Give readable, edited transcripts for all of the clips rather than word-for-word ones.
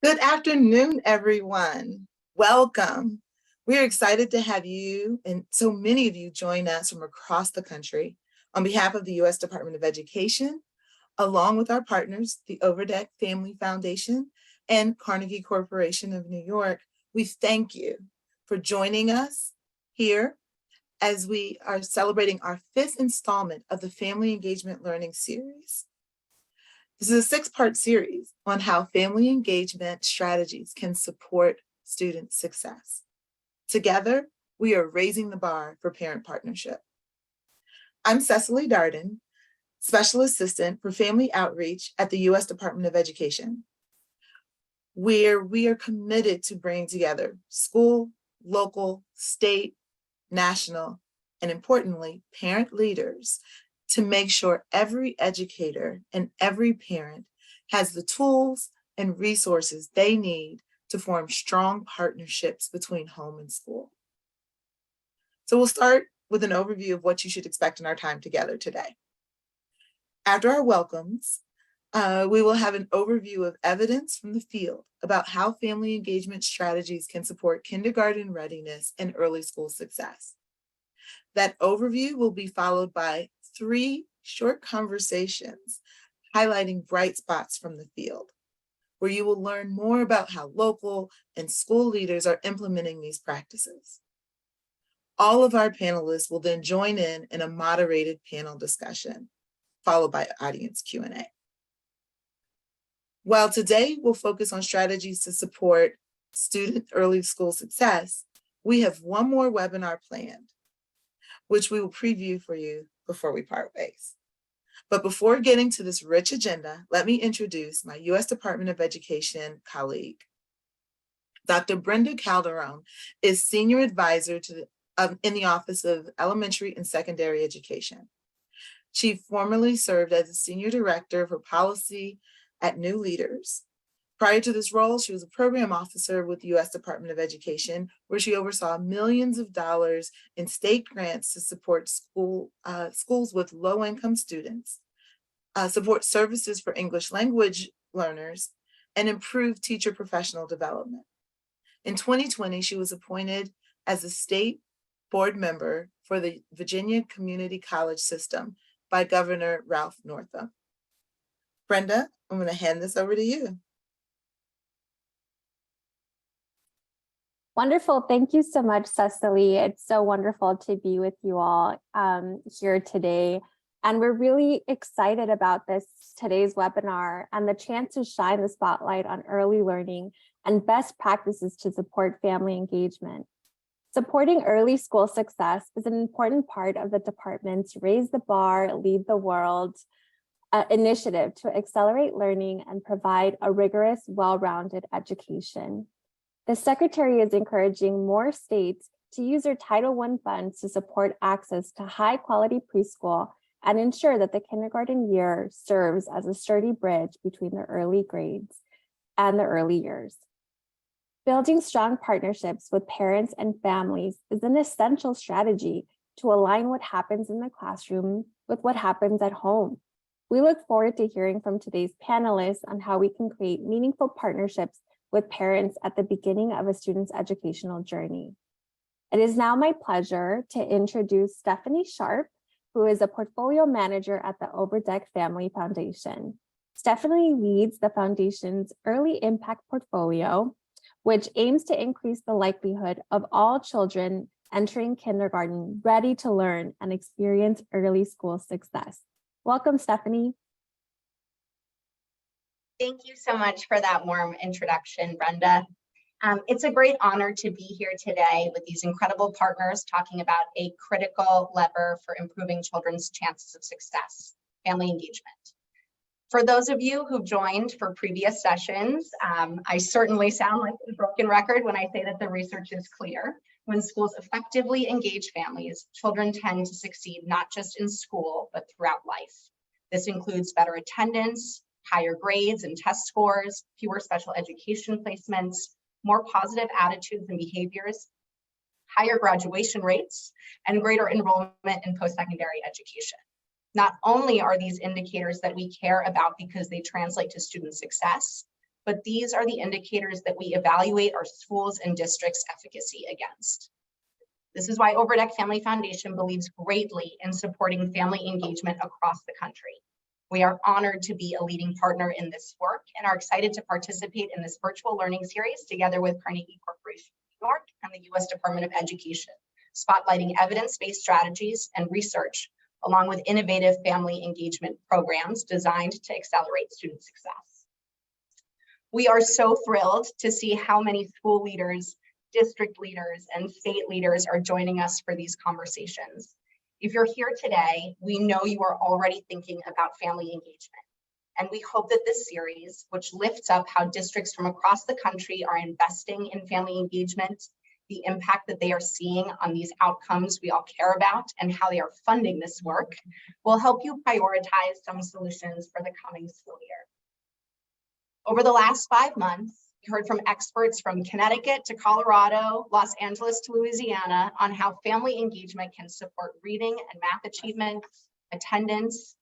Good afternoon, everyone. Welcome. We're excited to have you and so many of you join us from across the country on behalf of the U.S. Department of Education, along with our partners, the Overdeck Family Foundation and Carnegie Corporation of New York. We thank you for joining us here as we are celebrating our 5th installment of the Family Engagement Learning Series. This is a 6-part series on how family engagement strategies can support student success. Together, we are raising the bar for parent partnership. I'm Cecily Darden, Special Assistant for Family Outreach at the U.S. Department of Education, where we are committed to bringing together school, local, state, national, and importantly, parent leaders to make sure every educator and every parent has the tools and resources they need to form strong partnerships between home and school. So we'll start with an overview of what you should expect in our time together today. After our welcomes, we will have an overview of evidence from the field about how family engagement strategies can support kindergarten readiness and early school success. That overview will be followed by 3 short conversations highlighting bright spots from the field, where you will learn more about how local and school leaders are implementing these practices. All of our panelists will then join in a moderated panel discussion, followed by audience Q&A. While today we'll focus on strategies to support student early school success, we have one more webinar planned, which we will preview for you before we part ways. But before getting to this rich agenda, let me introduce my U.S. Department of Education colleague. Dr. Brenda Calderon is Senior Advisor in the Office of Elementary and Secondary Education. She formerly served as the Senior Director for Policy at New Leaders. Prior to this role, she was a program officer with the U.S. Department of Education, where she oversaw millions of dollars in state grants to support schools with low-income students, support services for English language learners, and improve teacher professional development. In 2020, she was appointed as a state board member for the Virginia Community College System by Governor Ralph Northam. Brenda, I'm going to hand this over to you. Wonderful. Thank you so much, Cecily. It's so wonderful to be with you all here today. And we're really excited about today's webinar and the chance to shine the spotlight on early learning and best practices to support family engagement. Supporting early school success is an important part of the department's Raise the Bar, Lead the World initiative to accelerate learning and provide a rigorous, well-rounded education. The Secretary is encouraging more states to use their Title I funds to support access to high-quality preschool and ensure that the kindergarten year serves as a sturdy bridge between the early grades and the early years. Building strong partnerships with parents and families is an essential strategy to align what happens in the classroom with what happens at home. We look forward to hearing from today's panelists on how we can create meaningful partnerships with parents at the beginning of a student's educational journey. It is now my pleasure to introduce Stephanie Sharp, who is a portfolio manager at the Overdeck Family Foundation. Stephanie leads the foundation's early impact portfolio, which aims to increase the likelihood of all children entering kindergarten ready to learn and experience early school success. Welcome, Stephanie. Thank you so much for that warm introduction, Brenda. It's a great honor to be here today with these incredible partners talking about a critical lever for improving children's chances of success, family engagement. For those of you who've joined for previous sessions, I certainly sound like a broken record when I say that the research is clear. When schools effectively engage families, children tend to succeed not just in school, but throughout life. This includes better attendance, higher grades and test scores, fewer special education placements, more positive attitudes and behaviors, higher graduation rates, and greater enrollment in post-secondary education. Not only are these indicators that we care about because they translate to student success, but these are the indicators that we evaluate our schools and districts' efficacy against. This is why Overdeck Family Foundation believes greatly in supporting family engagement across the country. We are honored to be a leading partner in this work and are excited to participate in this virtual learning series together with Carnegie Corporation of New York and the U.S. Department of Education, spotlighting evidence-based strategies and research, along with innovative family engagement programs designed to accelerate student success. We are so thrilled to see how many school leaders, district leaders, and state leaders are joining us for these conversations. If you're here today, we know you are already thinking about family engagement. And we hope that this series, which lifts up how districts from across the country are investing in family engagement, the impact that they are seeing on these outcomes we all care about, and how they are funding this work, will help you prioritize some solutions for the coming school year. Over the last 5 months, we heard from experts from Connecticut to Colorado, Los Angeles to Louisiana on how family engagement can support reading and math achievement, attendance,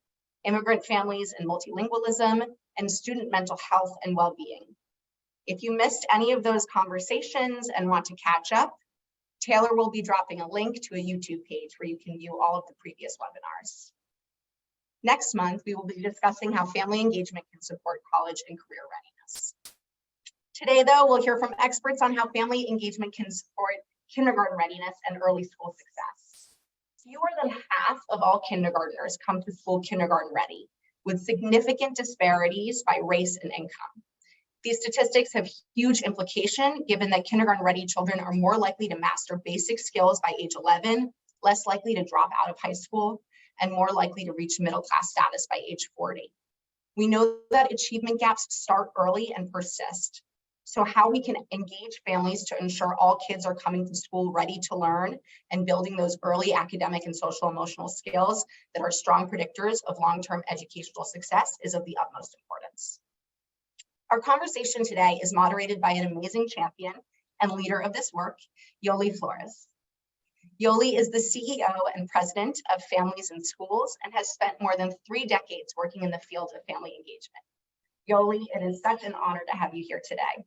immigrant families and multilingualism, and student mental health and well-being. If you missed any of those conversations and want to catch up, Taylor will be dropping a link to a YouTube page where you can view all of the previous webinars. Next month, we will be discussing how family engagement can support college and career readiness. Today, though, we'll hear from experts on how family engagement can support kindergarten readiness and early school success. Fewer than half of all kindergartners come to school kindergarten ready, with significant disparities by race and income. These statistics have huge implication given that kindergarten ready children are more likely to master basic skills by age 11, less likely to drop out of high school, and more likely to reach middle class status by age 40. We know that achievement gaps start early and persist. So how we can engage families to ensure all kids are coming to school ready to learn and building those early academic and social emotional skills that are strong predictors of long-term educational success is of the utmost importance. Our conversation today is moderated by an amazing champion and leader of this work, Yolie Flores. Yolie is the CEO and president of Families in Schools and has spent more than 3 decades working in the field of family engagement. Yolie, it is such an honor to have you here today.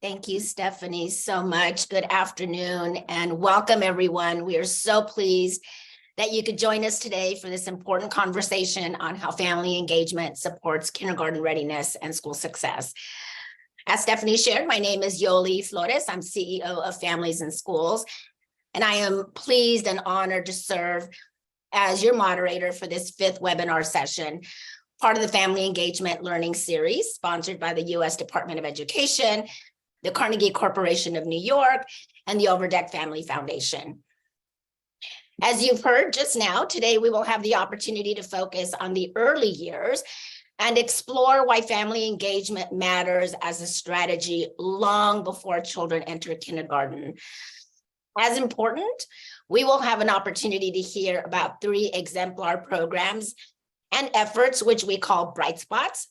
Thank you, Stephanie, so much. Good afternoon and welcome, everyone. We are so pleased that you could join us today for this important conversation on how family engagement supports kindergarten readiness and school success. As Stephanie shared, my name is Yolie Flores. I'm CEO of Families in Schools, and I am pleased and honored to serve as your moderator for this 5th webinar session, part of the Family Engagement Learning Series sponsored by the U.S. Department of Education, the Carnegie Corporation of New York, and the Overdeck Family Foundation. As you've heard just now, today we will have the opportunity to focus on the early years and explore why family engagement matters as a strategy long before children enter kindergarten. As important, we will have an opportunity to hear about 3 exemplar programs and efforts, which we call bright spots.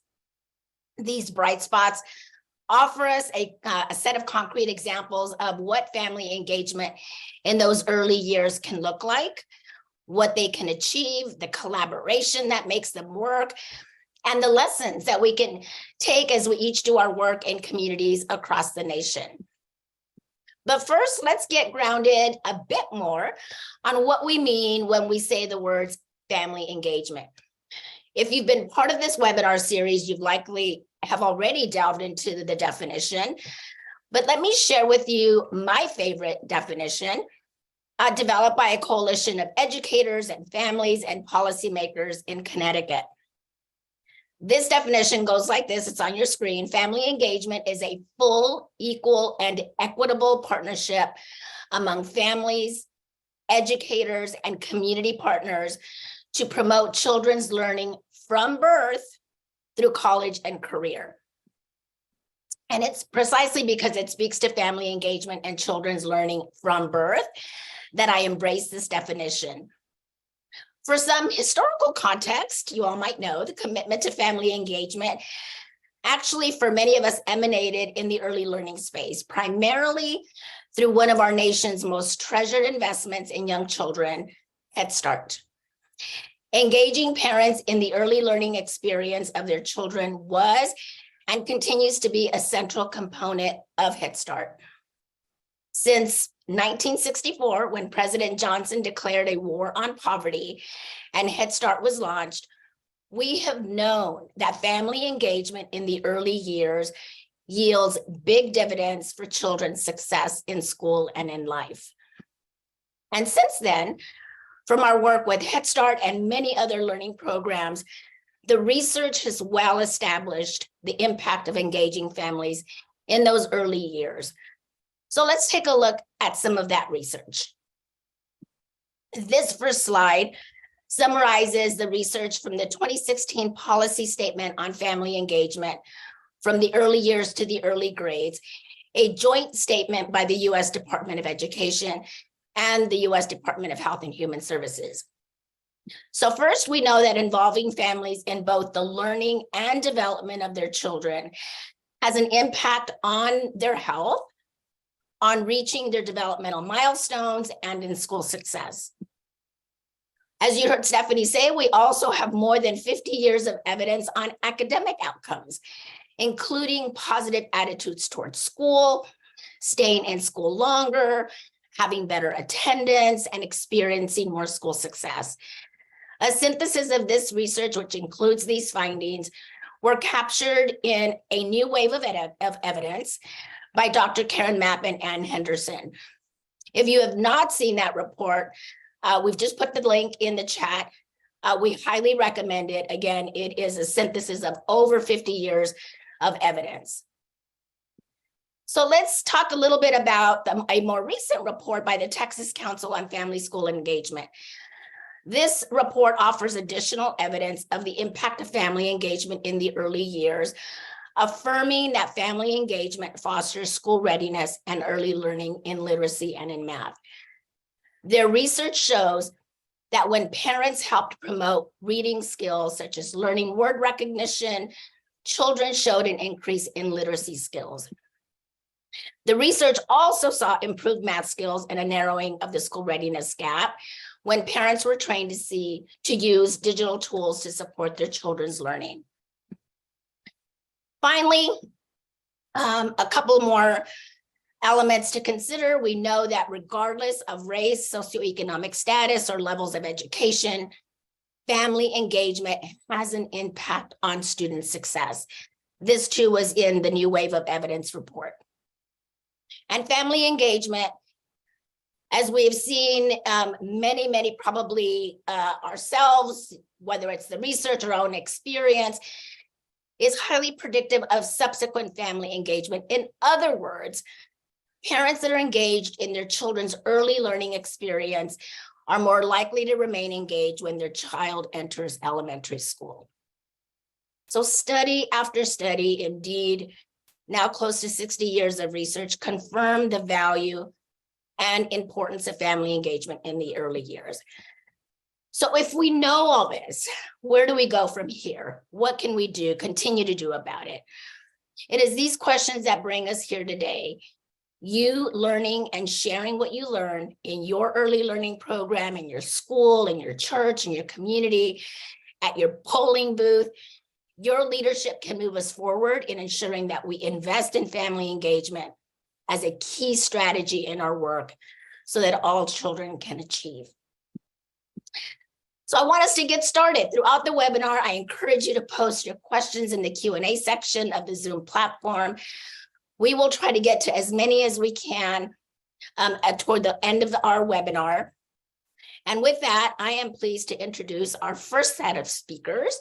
These bright spots offer us a set of concrete examples of what family engagement in those early years can look like, what they can achieve, the collaboration that makes them work, and the lessons that we can take as we each do our work in communities across the nation. But first, let's get grounded a bit more on what we mean when we say the words family engagement. If you've been part of this webinar series, you've likely have already delved into the definition, but let me share with you my favorite definition, developed by a coalition of educators and families and policymakers in Connecticut. This definition goes like this, it's on your screen. Family engagement is a full, equal, and equitable partnership among families, educators, and community partners to promote children's learning from birth through college and career. And it's precisely because it speaks to family engagement and children's learning from birth that I embrace this definition. For some historical context, you all might know the commitment to family engagement actually for many of us emanated in the early learning space, primarily through one of our nation's most treasured investments in young children, Head Start. Engaging parents in the early learning experience of their children was and continues to be a central component of Head Start. Since 1964, when President Johnson declared a war on poverty and Head Start was launched, we have known that family engagement in the early years yields big dividends for children's success in school and in life. And since then, from our work with Head Start and many other learning programs, the research has well established the impact of engaging families in those early years. So let's take a look at some of that research. This first slide summarizes the research from the 2016 policy statement on family engagement from the early years to the early grades, a joint statement by the U.S. Department of Education and the U.S. Department of Health and Human Services. So first, we know that involving families in both the learning and development of their children has an impact on their health, on reaching their developmental milestones, and in school success. As you heard Stephanie say, we also have more than 50 years of evidence on academic outcomes, including positive attitudes towards school, staying in school longer, having better attendance, and experiencing more school success. A synthesis of this research, which includes these findings, were captured in A New Wave of Evidence by Dr. Karen Mapp and Ann Henderson. If you have not seen that report, we've just put the link in the chat. We highly recommend it. Again, it is a synthesis of over 50 years of evidence. So let's talk a little bit about a more recent report by the Texas Council on Family School Engagement. This report offers additional evidence of the impact of family engagement in the early years, affirming that family engagement fosters school readiness and early learning in literacy and in math. Their research shows that when parents helped promote reading skills such as learning word recognition, children showed an increase in literacy skills. The research also saw improved math skills and a narrowing of the school readiness gap when parents were trained to use digital tools to support their children's learning. Finally, a couple more elements to consider. We know that regardless of race, socioeconomic status, or levels of education, family engagement has an impact on student success. This too was in the New Wave of Evidence report. And family engagement, as we've seen many probably ourselves, whether it's the research or own experience, is highly predictive of subsequent family engagement. In other words, parents that are engaged in their children's early learning experience are more likely to remain engaged when their child enters elementary school. So study after study, indeed, now close to 60 years of research, confirm the value and importance of family engagement in the early years. So if we know all this, where do we go from here? What can we do, continue to do about it? It is these questions that bring us here today. You learning and sharing what you learn in your early learning program, in your school, in your church, in your community, at your polling booth. Your leadership can move us forward in ensuring that we invest in family engagement as a key strategy in our work so that all children can achieve. So I want us to get started. Throughout the webinar, I encourage you to post your questions in the Q&A section of the Zoom platform. We will try to get to as many as we can toward the end of our webinar. And with that, I am pleased to introduce our first set of speakers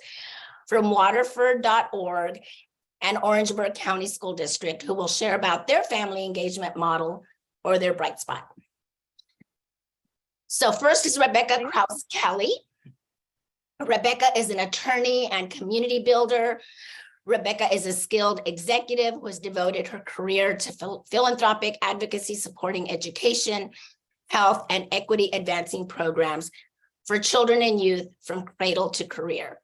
from Waterford.org and Orangeburg County School District, who will share about their family engagement model or their bright spot. So first is Rebecca Crouse Kelley. Rebecca is an attorney and community builder. Rebecca is a skilled executive who has devoted her career to philanthropic advocacy, supporting education, health, and equity advancing programs for children and youth from cradle to career.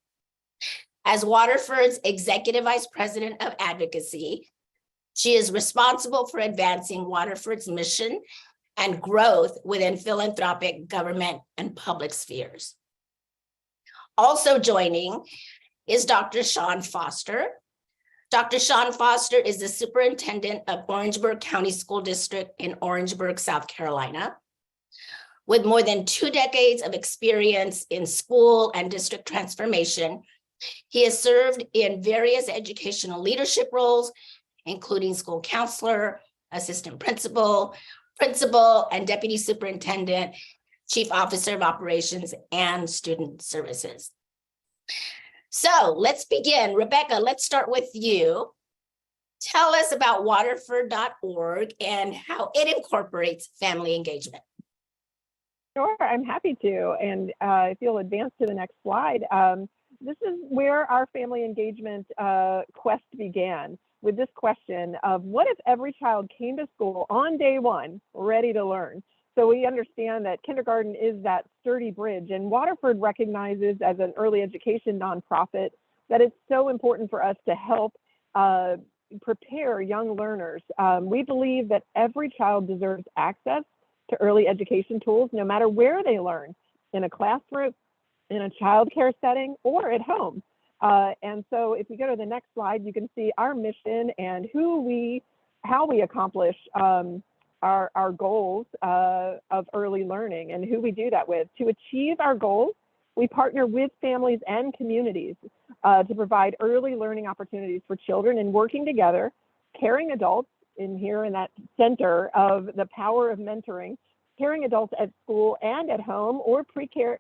As Waterford's Executive Vice President of Advocacy, she is responsible for advancing Waterford's mission and growth within philanthropic, government, and public spheres. Also joining is Dr. Sean Foster. Dr. Sean Foster is the superintendent of Orangeburg County School District in Orangeburg, South Carolina. With more than 2 decades of experience in school and district transformation, he has served in various educational leadership roles, including school counselor, assistant principal, and deputy superintendent, chief officer of operations, and student services. So let's begin. Rebecca, let's start with you. Tell us about waterford.org and how it incorporates family engagement. Sure, I'm happy to. And if you'll advance to the next slide, this is where our family engagement quest began, with this question of what if every child came to school on day one ready to learn? So we understand that kindergarten is that sturdy bridge, and Waterford recognizes as an early education nonprofit that it's so important for us to help prepare young learners. We believe that every child deserves access to early education tools, no matter where they learn, in a classroom, in a childcare setting, or at home. And so if we go to the next slide, you can see our mission and how we accomplish our goals of early learning and who we do that with. To achieve our goals, we partner with families and communities to provide early learning opportunities for children, and working together, caring adults in that center of the power of mentoring, caring adults at school and at home, or pre-K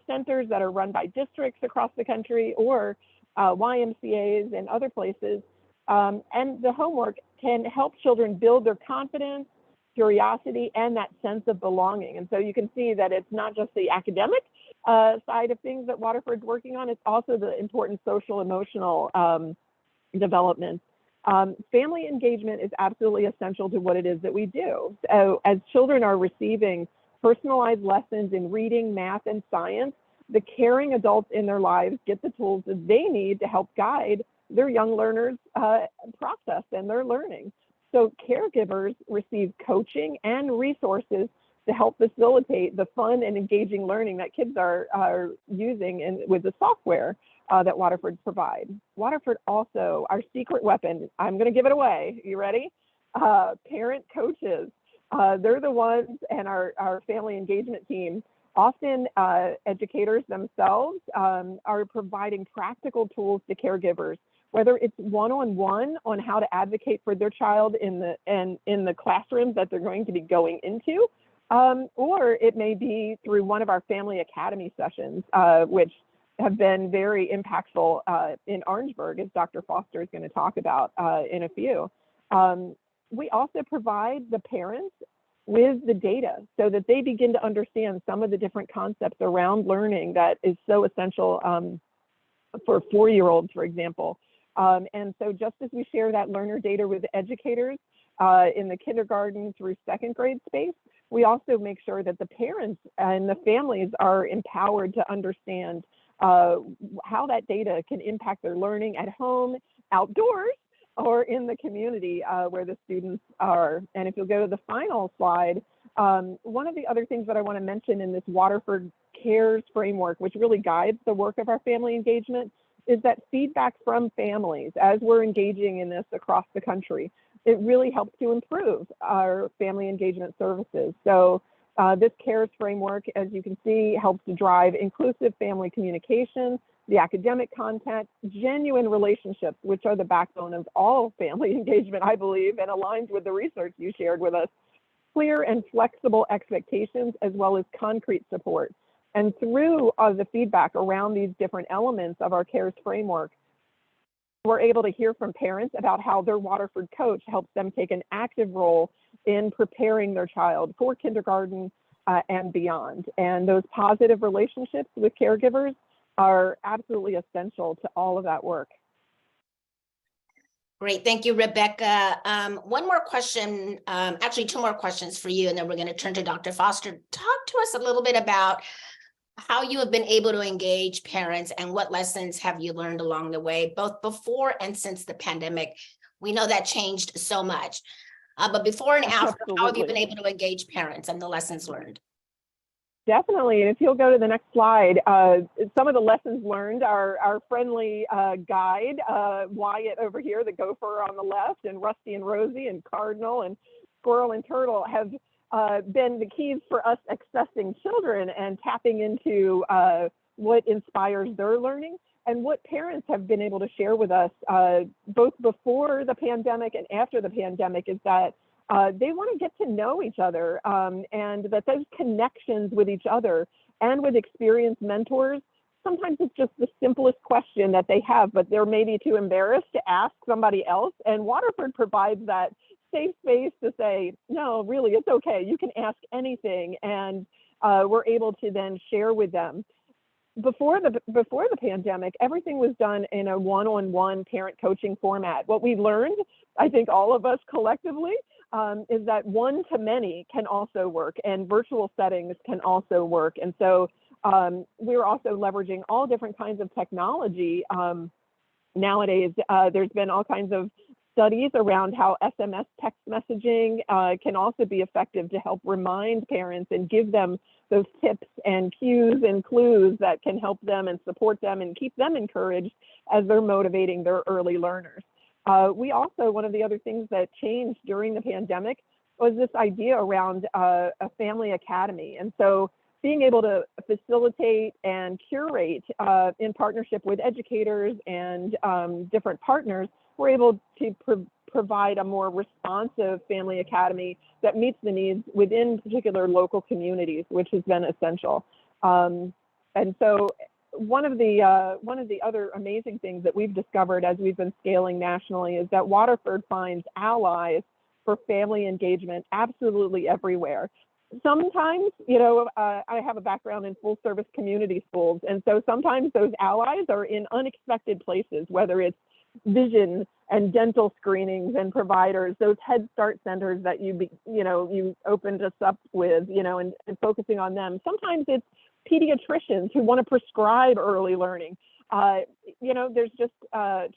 centers that are run by districts across the country, or YMCAs and other places. And the homework can help children build their confidence, curiosity, and that sense of belonging. And so you can see that it's not just the academic side of things that Waterford's working on, it's also the important social, emotional development. Family engagement is absolutely essential to what it is that we do. So as children are receiving personalized lessons in reading, math, and science, the caring adults in their lives get the tools that they need to help guide their young learners' process and their learning. So caregivers receive coaching and resources to help facilitate the fun and engaging learning that kids are using with the software that Waterford provides. Waterford also, our secret weapon, I'm going to give it away. You ready? Parent coaches. They're the ones, and our family engagement team, often educators themselves, are providing practical tools to caregivers, whether it's one-on-one on how to advocate for their child in the classrooms that they're going to be going into, or it may be through one of our family academy sessions, which have been very impactful in Orangeburg, as Dr. Foster is going to talk about in a few. We also provide the parents with the data so that they begin to understand some of the different concepts around learning that is so essential for 4-year-olds, for example. And so just as we share that learner data with educators in the kindergarten through 2nd grade space, we also make sure that the parents and the families are empowered to understand how that data can impact their learning at home, outdoors, or in the community where the students are. And if you'll go to the final slide, one of the other things that I want to mention in this Waterford Cares framework, which really guides the work of our family engagement, is that feedback from families as we're engaging in this across the country. It really helps to improve our family engagement services. So this CARES framework, as you can see, helps to drive inclusive family communication, the academic content, genuine relationships, which are the backbone of all family engagement, I believe, and aligns with the research you shared with us, clear and flexible expectations, as well as concrete support. And through the feedback around these different elements of our CARES framework, we're able to hear from parents about how their Waterford coach helps them take an active role in preparing their child for kindergarten and beyond. And those positive relationships with caregivers are absolutely essential to all of that work. Great, thank you, Rebecca. One more question, actually 2 more questions for you, and then we're going to turn to Dr. Foster. Talk to us a little bit about how you have been able to engage parents and what lessons have you learned along the way, both before and since the pandemic. We know that changed so much, but before and after, how have you been able to engage parents and the lessons learned? Definitely, and if you'll go to the next slide, some of the lessons learned, our friendly guide, Wyatt over here, the gopher on the left, and Rusty and Rosie and Cardinal and Squirrel and Turtle have been the keys for us accessing children and tapping into what inspires their learning and what parents have been able to share with us both before the pandemic and after the pandemic is that they want to get to know each other and that those connections with each other and with experienced mentors, sometimes it's just the simplest question that they have, but they're maybe too embarrassed to ask somebody else. And Waterford provides that safe space to say, no, really, it's okay. You can ask anything. And we're able to then share with them. Before the pandemic, everything was done in a one-on-one parent coaching format. What we've learned, I think all of us collectively, is that one-to-many can also work and virtual settings can also work. And so we're also leveraging all different kinds of technology. Nowadays, there's been all kinds of studies around how SMS text messaging can also be effective to help remind parents and give them those tips and cues and clues that can help them and support them and keep them encouraged as they're motivating their early learners. We also, one of the other things that changed during the pandemic was this idea around a family academy. And so being able to facilitate and curate in partnership with educators and different partners, we're able to provide a more responsive family academy that meets the needs within particular local communities, which has been essential. And so one of the other amazing things that we've discovered as we've been scaling nationally is that Waterford finds allies for family engagement absolutely everywhere. Sometimes, you know, I have a background in full service community schools, and so sometimes those allies are in unexpected places, whether it's vision and dental screenings and providers, those Head Start centers that you opened us up with, and focusing on them. Sometimes it's pediatricians who want to prescribe early learning. There's just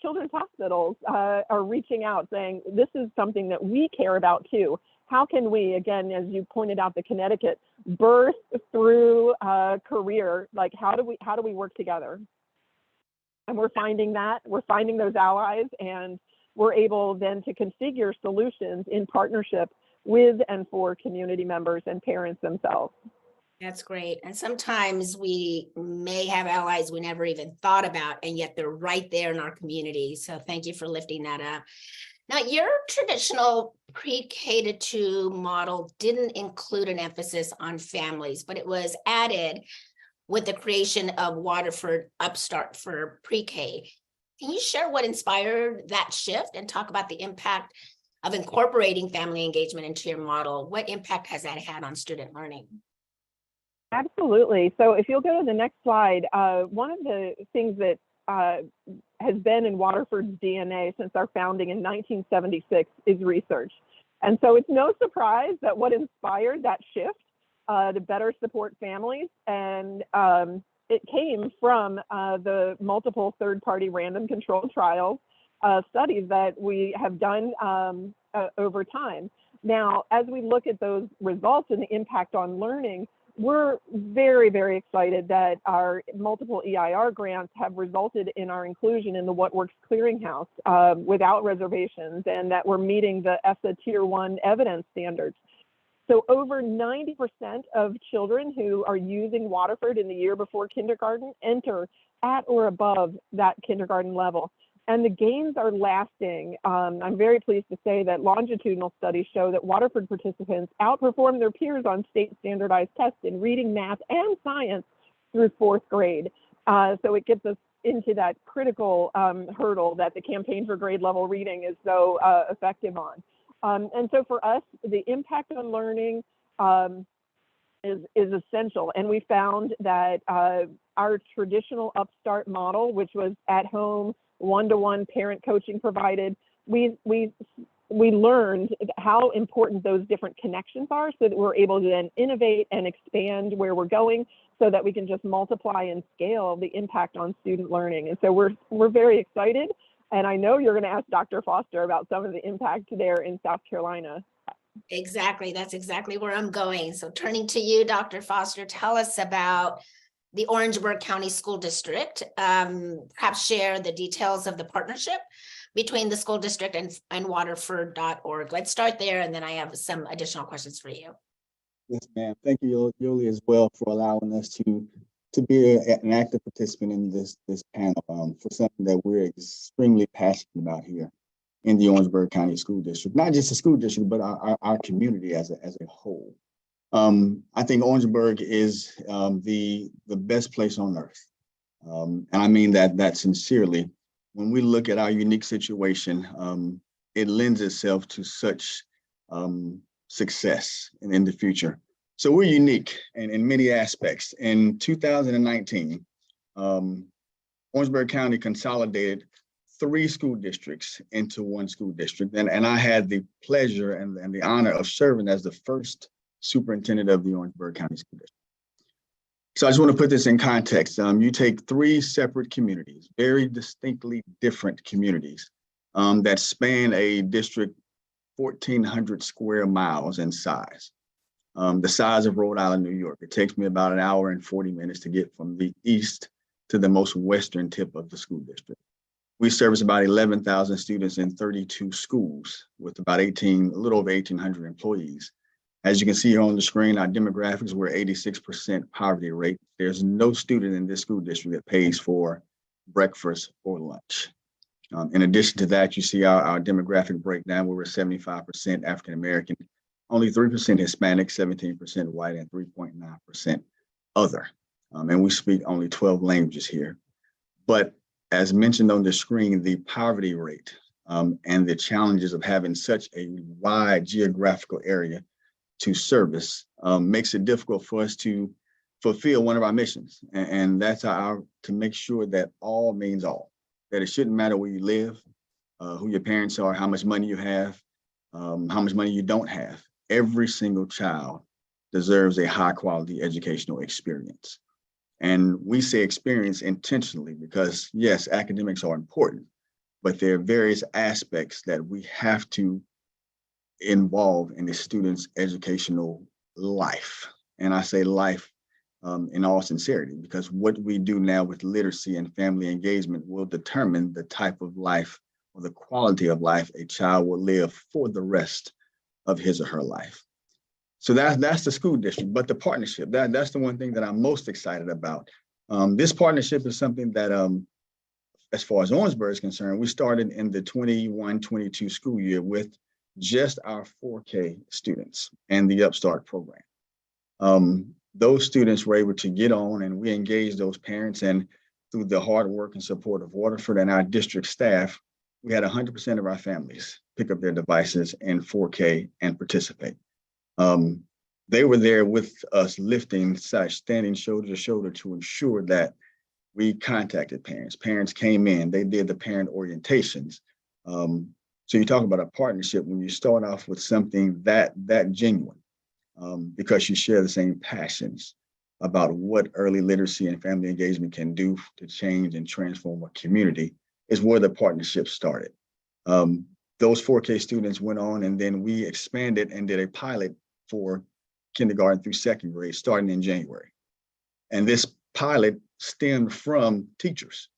children's hospitals are reaching out saying, this is something that we care about too. How can we, again, as you pointed out, the Connecticut, birth through a career, like how do we work together? And we're finding those allies, and we're able then to configure solutions in partnership with and for community members and parents themselves. That's great. And sometimes we may have allies we never even thought about, and yet they're right there in our community. So thank you for lifting that up. Now, your traditional pre-K-2 model didn't include an emphasis on families, but it was added with the creation of Waterford Upstart for pre-K. Can you share what inspired that shift and talk about the impact of incorporating family engagement into your model? What impact has that had on student learning? Absolutely. So if you'll go to the next slide, one of the things that has been in Waterford's DNA since our founding in 1976 is research. And so it's no surprise that what inspired that shift to better support families, and it came from the multiple third-party random controlled trials studies that we have done over time. Now, as we look at those results and the impact on learning, we're very, very excited that our multiple EIR grants have resulted in our inclusion in the What Works Clearinghouse without reservations, and that we're meeting the ESSA Tier 1 evidence standards. So over 90% of children who are using Waterford in the year before kindergarten enter at or above that kindergarten level. And the gains are lasting. I'm very pleased to say that longitudinal studies show that Waterford participants outperform their peers on state standardized tests in reading, math, and science through 4th grade. So it gets us into that critical hurdle that the Campaign for Grade Level Reading is so effective on. And so for us, the impact on learning is essential. And we found that our traditional Upstart model, which was at home, one-to-one parent coaching provided, we learned how important those different connections are, so that we're able to then innovate and expand where we're going, so that we can just multiply and scale the impact on student learning. And so we're very excited. And I know you're going to ask Dr. Foster about some of the impact there in South Carolina. Exactly. That's exactly where I'm going. So turning to you, Dr. Foster, tell us about the Orangeburg County School District. Perhaps share the details of the partnership between the school district and waterford.org. Let's start there, and then I have some additional questions for you. Yes, ma'am. Thank you, Yolie, as well, for allowing us to be an active participant in this panel for something that we're extremely passionate about here in the Orangeburg County School District. Not just the school district, but our community as a whole. I think Orangeburg is the best place on earth, and I mean that sincerely. When we look at our unique situation, it lends itself to such success in the future. So we're unique in many aspects. In 2019, Orangeburg County consolidated 3 school districts into 1 school district. And I had the pleasure and the honor of serving as the first superintendent of the Orangeburg County School District. So I just want to put this in context. You take 3 separate communities, very distinctly different communities that span a district 1,400 square miles in size, the size of Rhode Island, New York. It takes me about an hour and 40 minutes to get from the east to the most western tip of the school district. We service about 11,000 students in 32 schools with about a little over 1,800 employees. As you can see here on the screen, our demographics, we're 86% poverty rate. There's no student in this school district that pays for breakfast or lunch. In addition to that, you see our demographic breakdown, where we're 75% African-American, only 3% Hispanic, 17% white, and 3.9% other. And we speak only 12 languages here. But as mentioned on the screen, the poverty rate and the challenges of having such a wide geographical area to service makes it difficult for us to fulfill one of our missions. And that's to make sure that all means all, that it shouldn't matter where you live, who your parents are, how much money you have, how much money you don't have. Every single child deserves a high quality educational experience. And we say experience intentionally because yes, academics are important, but there are various aspects that we have to involve in the student's educational life. And I say life in all sincerity, because what we do now with literacy and family engagement will determine the type of life or the quality of life a child will live for the rest of his or her life. So that's the school district, but the partnership, that's the one thing that I'm most excited about. This partnership is something that, as far as Orangeburg is concerned, we started in the 21-22 school year with just our 4K students and the Upstart program. Those students were able to get on, and we engaged those parents, and through the hard work and support of Waterford and our district staff, we had 100% of our families pick up their devices in 4K and participate. They were there with us lifting, standing shoulder to shoulder to ensure that we contacted parents. Parents came in, they did the parent orientations. So you talk about a partnership when you start off with something that genuine, because you share the same passions about what early literacy and family engagement can do to change and transform a community, is where the partnership started. Those 4K students went on, and then we expanded and did a pilot for kindergarten through second grade starting in January. And this pilot stemmed from teachers.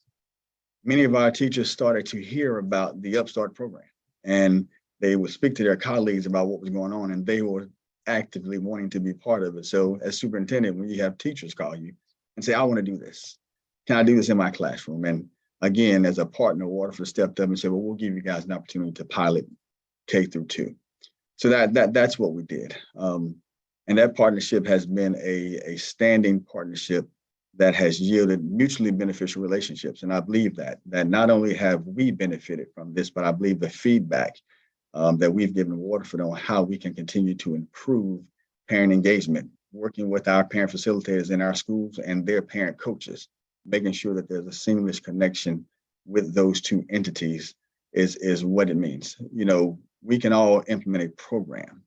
Many of our teachers started to hear about the Upstart program, and they would speak to their colleagues about what was going on, and they were actively wanting to be part of it. So as superintendent, when you have teachers call you and say, I want to do this, can I do this in my classroom? And again, as a partner, Waterford stepped up and said, well, we'll give you guys an opportunity to pilot K through 2. So that's what we did. And that partnership has been a standing partnership that has yielded mutually beneficial relationships. And I believe that not only have we benefited from this, but I believe the feedback that we've given Waterford on how we can continue to improve parent engagement, working with our parent facilitators in our schools and their parent coaches, making sure that there's a seamless connection with those two entities is what it means. You know, we can all implement a program,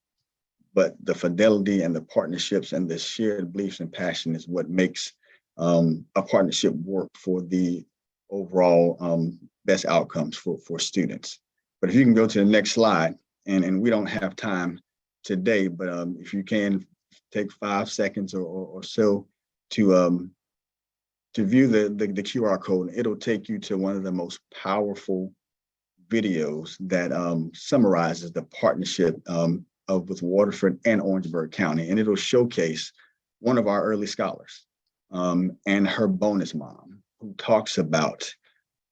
but the fidelity and the partnerships and the shared beliefs and passion is what makes a partnership work for the overall best outcomes for students. But if you can go to the next slide, and we don't have time today, but if you can take 5 seconds or so to view the QR code, it'll take you to one of the most powerful videos that summarizes the partnership with Waterford and Orangeburg County, and it'll showcase one of our early scholars and her bonus mom, who talks about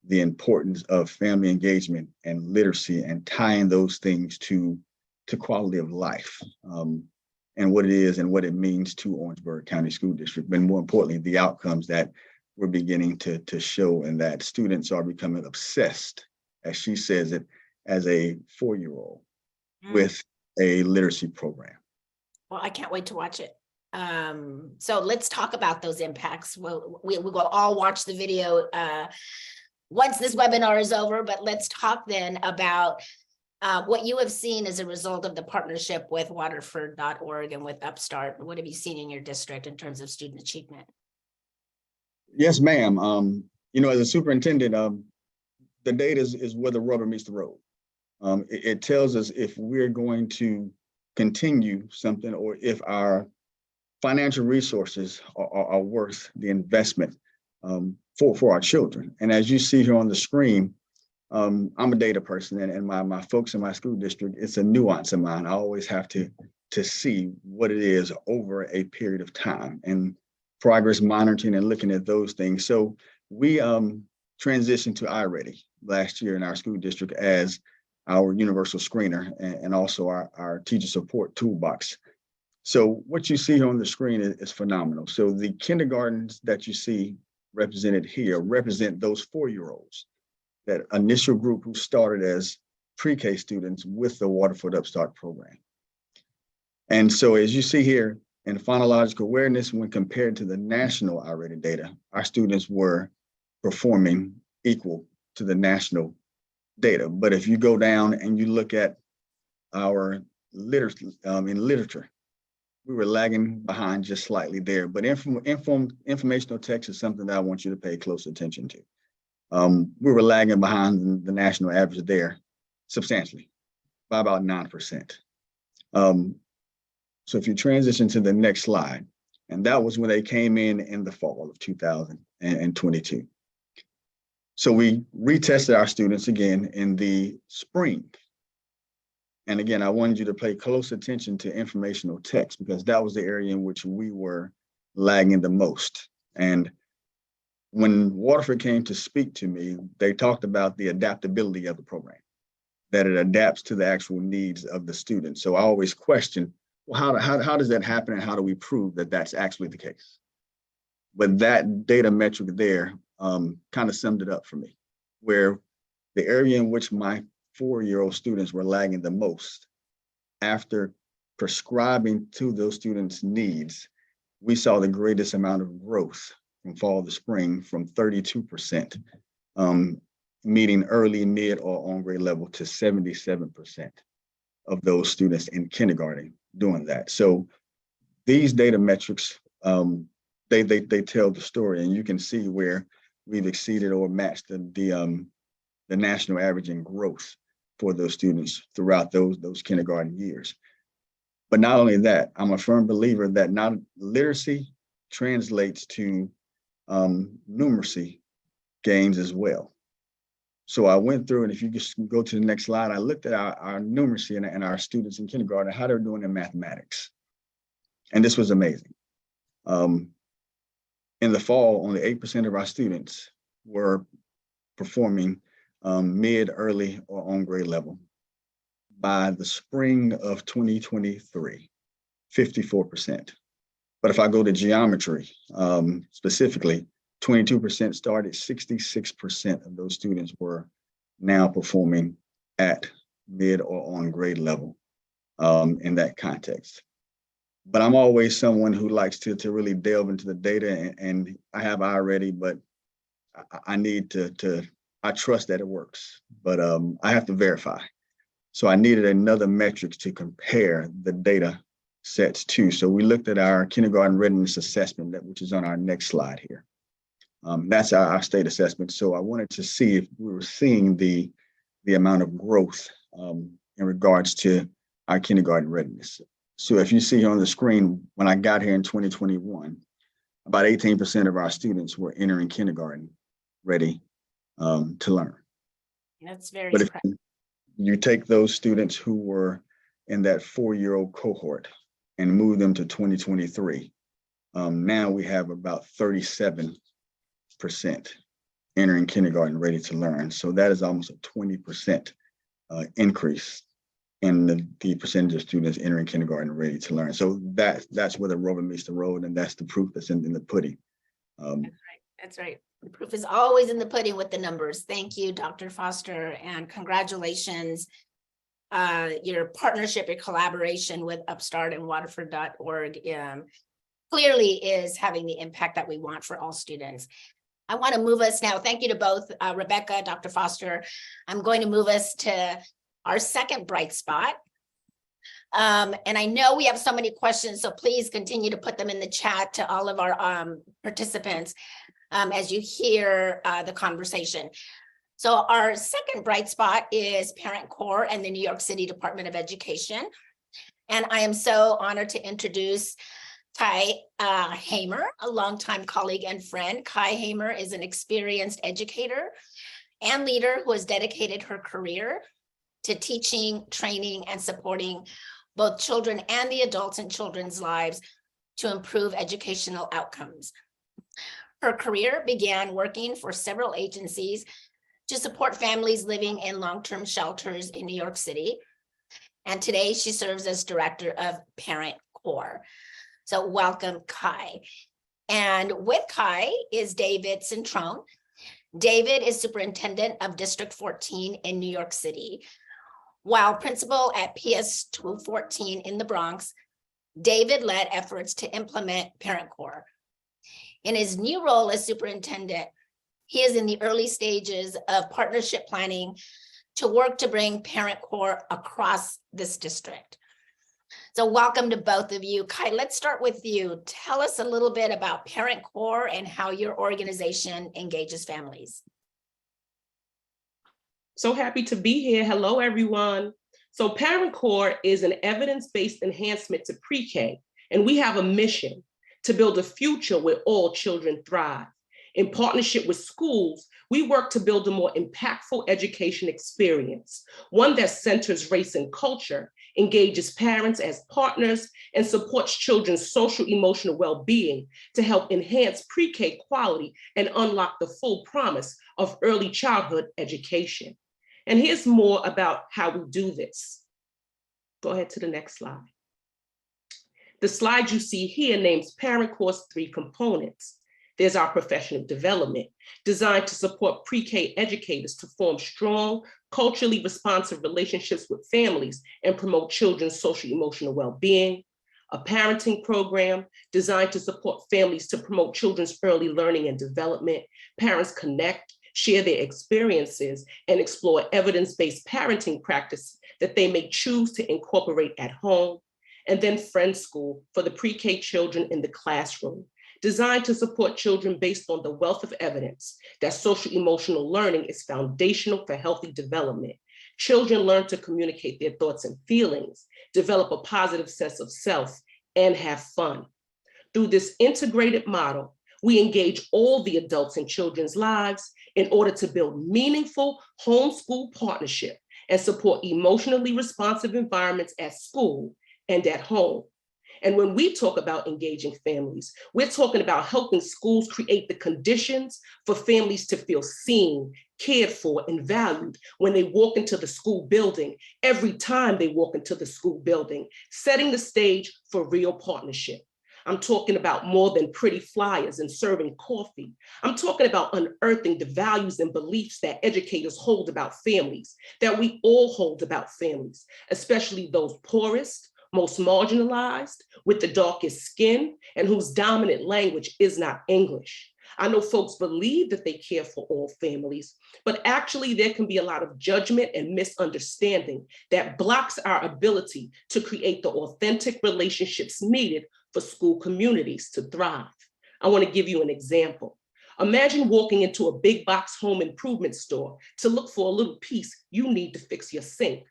the importance of family engagement and literacy and tying those things to quality of life, and what it is and what it means to Orangeburg County School District, but more importantly, the outcomes that we're beginning to show, and that students are becoming obsessed, as she says it, as a 4-year-old with a literacy program. Well, I can't wait to watch it. So let's talk about those impacts. We'll all watch the video once this webinar is over, but let's talk then about what you have seen as a result of the partnership with Waterford.org and with Upstart. What have you seen in your district in terms of student achievement? Yes, ma'am. As a superintendent, the data is where the rubber meets the road. It tells us if we're going to continue something, or if our financial resources are worth the investment for our children. And as you see here on the screen, I'm a data person, and my folks in my school district, it's a nuance of mine. I always have to see what it is over a period of time, and progress monitoring and looking at those things. So we transitioned to iReady last year in our school district as our universal screener, and also our teacher support toolbox. So what you see here on the screen is phenomenal. So the kindergartens that you see represented here represent those 4-year-olds, that initial group who started as pre-K students with the Waterford Upstart program. And so as you see here in phonological awareness, when compared to the national iReady data, our students were performing equal to the national data. But if you go down and you look at our literature, we were lagging behind just slightly there. But informational text is something that I want you to pay close attention to. We were lagging behind the national average there substantially by about 9%. So if you transition to the next slide, and that was when they came in the fall of 2022. So we retested our students again in the spring. And again, I wanted you to pay close attention to informational text, because that was the area in which we were lagging the most. And when Waterford came to speak to me, they talked about the adaptability of the program, that it adapts to the actual needs of the student. So I always question, well, how does that happen, and how do we prove that that's actually the case? But that data metric there kind of summed it up for me, where the area in which my 4-year-old students were lagging the most, after prescribing to those students' needs, we saw the greatest amount of growth from fall to spring, from 32% meeting early, mid, or on grade level, to 77% of those students in kindergarten doing that. So these data metrics, they tell the story, and you can see where we've exceeded or matched the national average in growth for those students throughout those kindergarten years. But not only that, I'm a firm believer that not literacy translates to numeracy gains as well. So I went through, and if you just go to the next slide, I looked at our numeracy and our students in kindergarten, how they're doing in mathematics. And this was amazing. In the fall, only 8% of our students were performing mid, early, or on grade level. By the spring of 2023, 54%. But if I go to geometry, specifically, 22% started, 66% of those students were now performing at mid or on grade level in that context. But I'm always someone who likes to really delve into the data, and I have iReady, but I need I trust that it works, but I have to verify. So I needed another metric to compare the data sets to. So we looked at our kindergarten readiness assessment, which is on our next slide here. That's our state assessment. So I wanted to see if we were seeing the amount of growth in regards to our kindergarten readiness. So if you see here on the screen, when I got here in 2021, about 18% of our students were entering kindergarten ready to learn. That's very But if impressive. you take those students who were in that 4-year-old cohort and move them to 2023, now we have about 37% entering kindergarten ready to learn. So that is almost a 20% increase in the percentage of students entering kindergarten ready to learn. So that's where the rubber meets the road, and that's the proof that's in the pudding. That's right. That's right. The proof is always in the pudding with the numbers. Thank you, Dr. Foster, and congratulations. Your partnership, your collaboration with Upstart and Waterford.org clearly is having the impact that we want for all students. I want to move us now. Thank you to both Rebecca, Dr. Foster. I'm going to move us to our second bright spot. And I know we have so many questions, so please continue to put them in the chat to all of our participants as you hear the conversation. So our second bright spot is Parent Corps and the New York City Department of Education. And I am so honored to introduce Kai Hamer, a longtime colleague and friend. Kai Hamer is an experienced educator and leader who has dedicated her career to teaching, training, and supporting both children and the adults in children's lives to improve educational outcomes. Her career began working for several agencies to support families living in long-term shelters in New York City. And today she serves as director of Parent Corps. So welcome, Kai. And with Kai is David Cintron. David is superintendent of District 14 in New York City. While principal at PS 214 in the Bronx, David led efforts to implement Parent Corps. In his new role as superintendent, he is in the early stages of partnership planning to work to bring Parent Corps across this district. So welcome to both of you. Kai, let's start with you. Tell us a little bit about Parent Corps and how your organization engages families. So happy to be here. Hello, everyone. So Parent Corps is an evidence-based enhancement to pre-K, and we have a mission to build a future where all children thrive. In partnership with schools, we work to build a more impactful education experience, one that centers race and culture, engages parents as partners, and supports children's social emotional well-being to help enhance pre-K quality and unlock the full promise of early childhood education. And here's more about how we do this. Go ahead to the next slide. The slide you see here names Parent Corps' 3 components. There's our professional development, designed to support pre-K educators to form strong, culturally responsive relationships with families and promote children's social emotional well-being. A parenting program designed to support families to promote children's early learning and development. Parents connect, share their experiences, and explore evidence-based parenting practices that they may choose to incorporate at home. And then Friend School for the pre-K children in the classroom, designed to support children based on the wealth of evidence that social emotional learning is foundational for healthy development. Children learn to communicate their thoughts and feelings, develop a positive sense of self, and have fun. Through this integrated model, we engage all the adults in children's lives in order to build meaningful homeschool partnership and support emotionally responsive environments at school and at home. And when we talk about engaging families, we're talking about helping schools create the conditions for families to feel seen, cared for, and valued when they walk into the school building, every time they walk into the school building, setting the stage for real partnership. I'm talking about more than pretty flyers and serving coffee. I'm talking about unearthing the values and beliefs that educators hold about families, that we all hold about families, especially those poorest, most marginalized, with the darkest skin, and whose dominant language is not English. I know folks believe that they care for all families, but actually there can be a lot of judgment and misunderstanding that blocks our ability to create the authentic relationships needed for school communities to thrive. I want to give you an example. Imagine walking into a big box home improvement store to look for a little piece you need to fix your sink.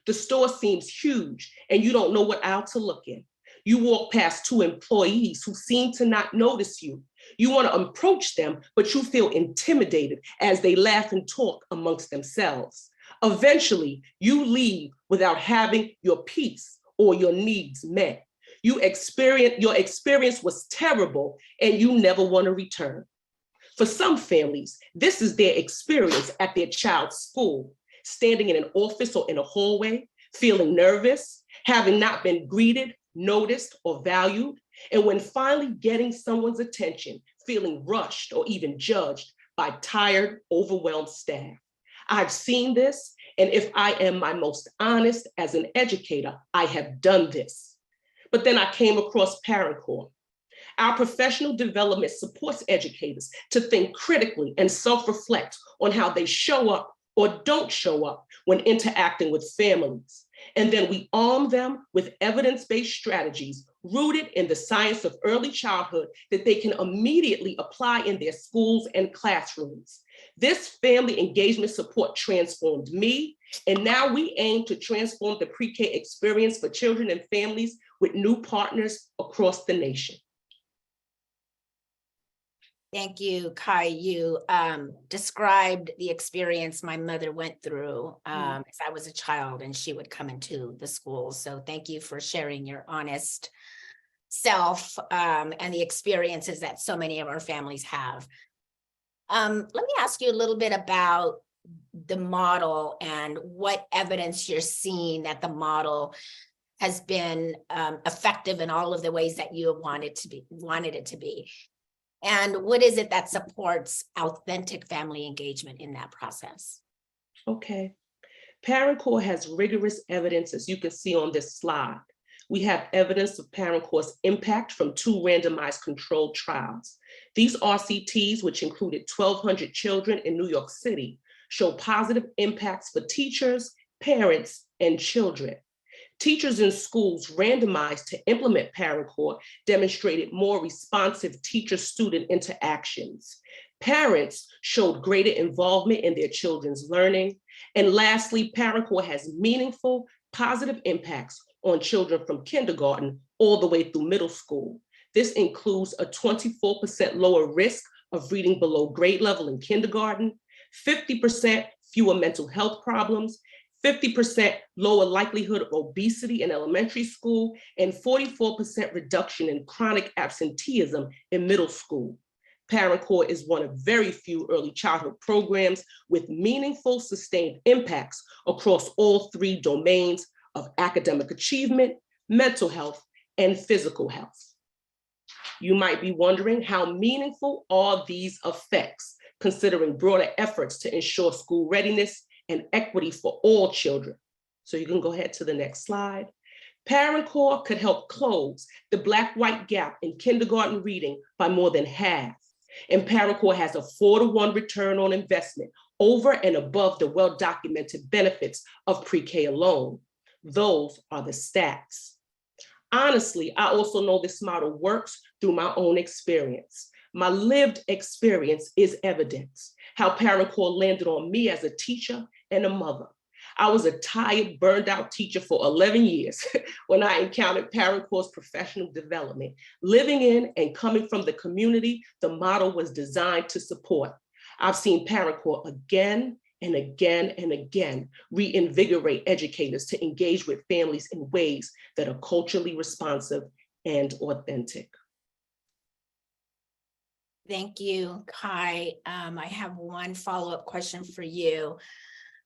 The store seems huge and you don't know what aisle to look in. You walk past two employees who seem to not notice you. You want to approach them, but you feel intimidated as they laugh and talk amongst themselves. Eventually, you leave without having your peace or your needs met. Your experience was terrible and you never want to return. For some families, this is their experience at their child's school, standing in an office or in a hallway, feeling nervous, having not been greeted, noticed, or valued, and when finally getting someone's attention, feeling rushed or even judged by tired, overwhelmed staff. I've seen this, and if I am my most honest as an educator, I have done this. But then I came across Parent Corps. Our professional development supports educators to think critically and self-reflect on how they show up or don't show up when interacting with families. And then we arm them with evidence-based strategies rooted in the science of early childhood that they can immediately apply in their schools and classrooms. This family engagement support transformed me, and now we aim to transform the pre-K experience for children and families with new partners across the nation. Thank you, Kai. You described the experience my mother went through as I was a child and she would come into the school. So thank you for sharing your honest self and the experiences that so many of our families have. Let me ask you a little bit about the model and what evidence you're seeing that the model has been effective in all of the ways that you wanted it to be. And what is it that supports authentic family engagement in that process? Okay. Parent Corps has rigorous evidence, as you can see on this slide. We have evidence of Parent Corps' impact from 2 randomized controlled trials. These RCTs, which included 1,200 children in New York City, show positive impacts for teachers, parents, and children. Teachers in schools randomized to implement Parent Corps demonstrated more responsive teacher-student interactions. Parents showed greater involvement in their children's learning. And lastly, Parent Corps has meaningful, positive impacts on children from kindergarten all the way through middle school. This includes a 24% lower risk of reading below grade level in kindergarten, 50% fewer mental health problems, 50% lower likelihood of obesity in elementary school, and 44% reduction in chronic absenteeism in middle school. Parent Corps is one of very few early childhood programs with meaningful sustained impacts across all 3 domains of academic achievement, mental health, and physical health. You might be wondering, how meaningful are these effects, considering broader efforts to ensure school readiness and equity for all children? So you can go ahead to the next slide. Parent Corps could help close the Black-white gap in kindergarten reading by more than half. And Parent Corps has a 4-to-1 return on investment over and above the well-documented benefits of pre-K alone. Those are the stats. Honestly, I also know this model works through my own experience. My lived experience is evidence, how Parent Corps landed on me as a teacher and a mother. I was a tired, burned out teacher for 11 years when I encountered Parent Corps' professional development. Living in and coming from the community the model was designed to support. I've seen Parent Corps again and again and again reinvigorate educators to engage with families in ways that are culturally responsive and authentic. Thank you, Kai. I have one follow-up question for you.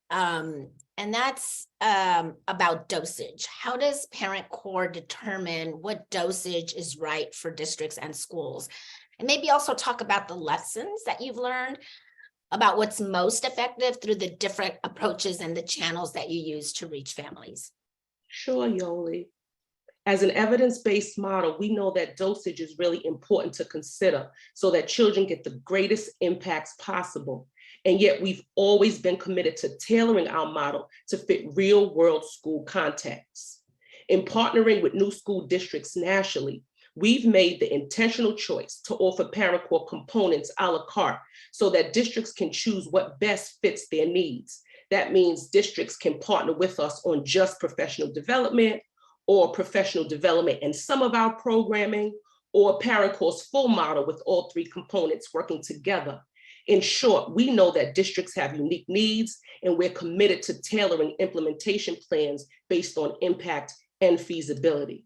And that's about dosage. How does Parent Corps determine what dosage is right for districts and schools? And maybe also talk about the lessons that you've learned about what's most effective through the different approaches and the channels that you use to reach families. Sure, Yolie. As an evidence-based model, we know that dosage is really important to consider so that children get the greatest impacts possible. And yet we've always been committed to tailoring our model to fit real-world school contexts. In partnering with new school districts nationally, we've made the intentional choice to offer Parent Corps components a la carte so that districts can choose what best fits their needs. That means districts can partner with us on just professional development or professional development and some of our programming, or Parent Core's full model with all three components working together. In short, we know that districts have unique needs, and we're committed to tailoring implementation plans based on impact and feasibility.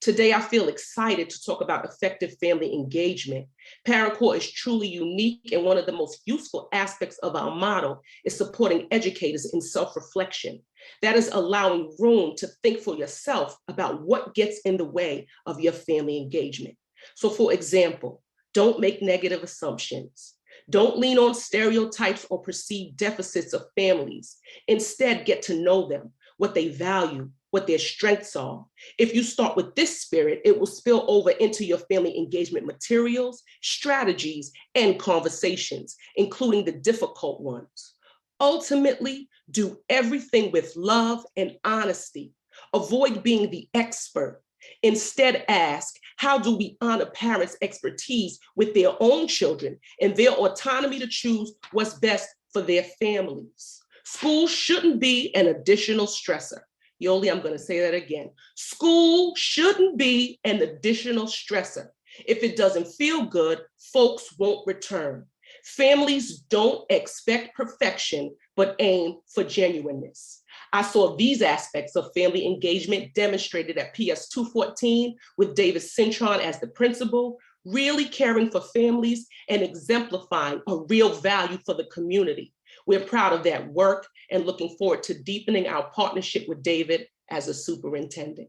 Today, I feel excited to talk about effective family engagement. Parent Core is truly unique, and one of the most useful aspects of our model is supporting educators in self-reflection. That is allowing room to think for yourself about what gets in the way of your family engagement. So for example, don't make negative assumptions. Don't lean on stereotypes or perceived deficits of families. Instead, get to know them, what they value, what their strengths are. If you start with this spirit, it will spill over into your family engagement materials, strategies, and conversations, including the difficult ones. Ultimately, do everything with love and honesty. Avoid being the expert. Instead, ask, how do we honor parents' expertise with their own children and their autonomy to choose what's best for their families? School shouldn't be an additional stressor. Yolie, I'm going to say that again. School shouldn't be an additional stressor. If it doesn't feel good, folks won't return. Families don't expect perfection, but aim for genuineness. I saw these aspects of family engagement demonstrated at PS 214 with David Cintron as the principal, really caring for families and exemplifying a real value for the community. We're proud of that work and looking forward to deepening our partnership with David as a superintendent.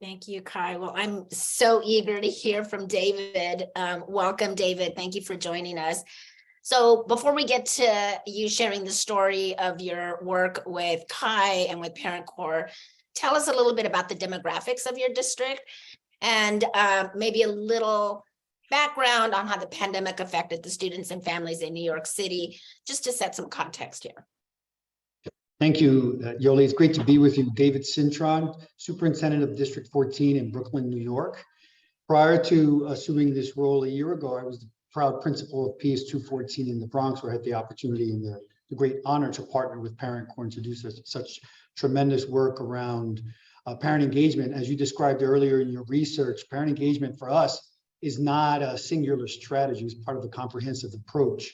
Thank you, Kai. Well, I'm so eager to hear from David. Welcome, David. Thank you for joining us. So before we get to you sharing the story of your work with Kai and with Parent Core, tell us a little bit about the demographics of your district and maybe a little background on how the pandemic affected the students and families in New York City, just to set some context here. Thank you, Yolie. It's great to be with you. David Cintron, Superintendent of District 14 in Brooklyn, New York. Prior to assuming this role a year ago, I was the proud principal of PS 214 in the Bronx, where I had the opportunity and the great honor to partner with Parent Core and to do such tremendous work around parent engagement. As you described earlier in your research, parent engagement for us is not a singular strategy. It's part of a comprehensive approach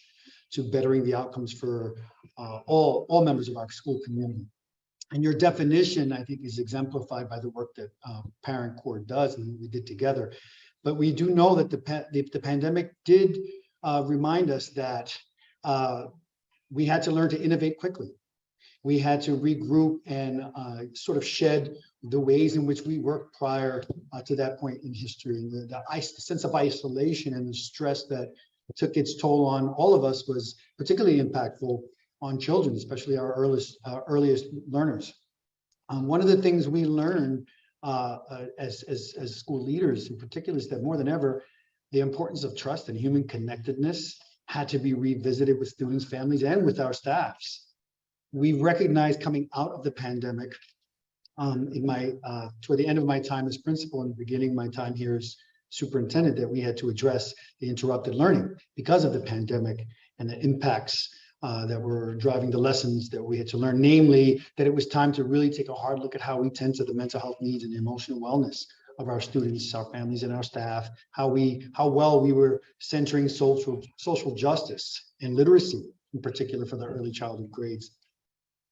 to bettering the outcomes for all members of our school community. And your definition, I think, is exemplified by the work that Parent Core does and we did together. But we do know that the pandemic did remind us that we had to learn to innovate quickly. We had to regroup and sort of shed the ways in which we worked prior to that point in history. And the sense of isolation and the stress that took its toll on all of us was particularly impactful on children, especially our earliest learners. One of the things we learned as school leaders in particular is that more than ever, the importance of trust and human connectedness had to be revisited with students, families, and with our staffs. We recognized coming out of the pandemic, toward the end of my time as principal and the beginning of my time here as superintendent, that we had to address the interrupted learning because of the pandemic and the impacts that were driving the lessons that we had to learn, namely that it was time to really take a hard look at how we tend to the mental health needs and the emotional wellness of our students, our families, and our staff, how well we were centering social justice and literacy, in particular for the early childhood grades,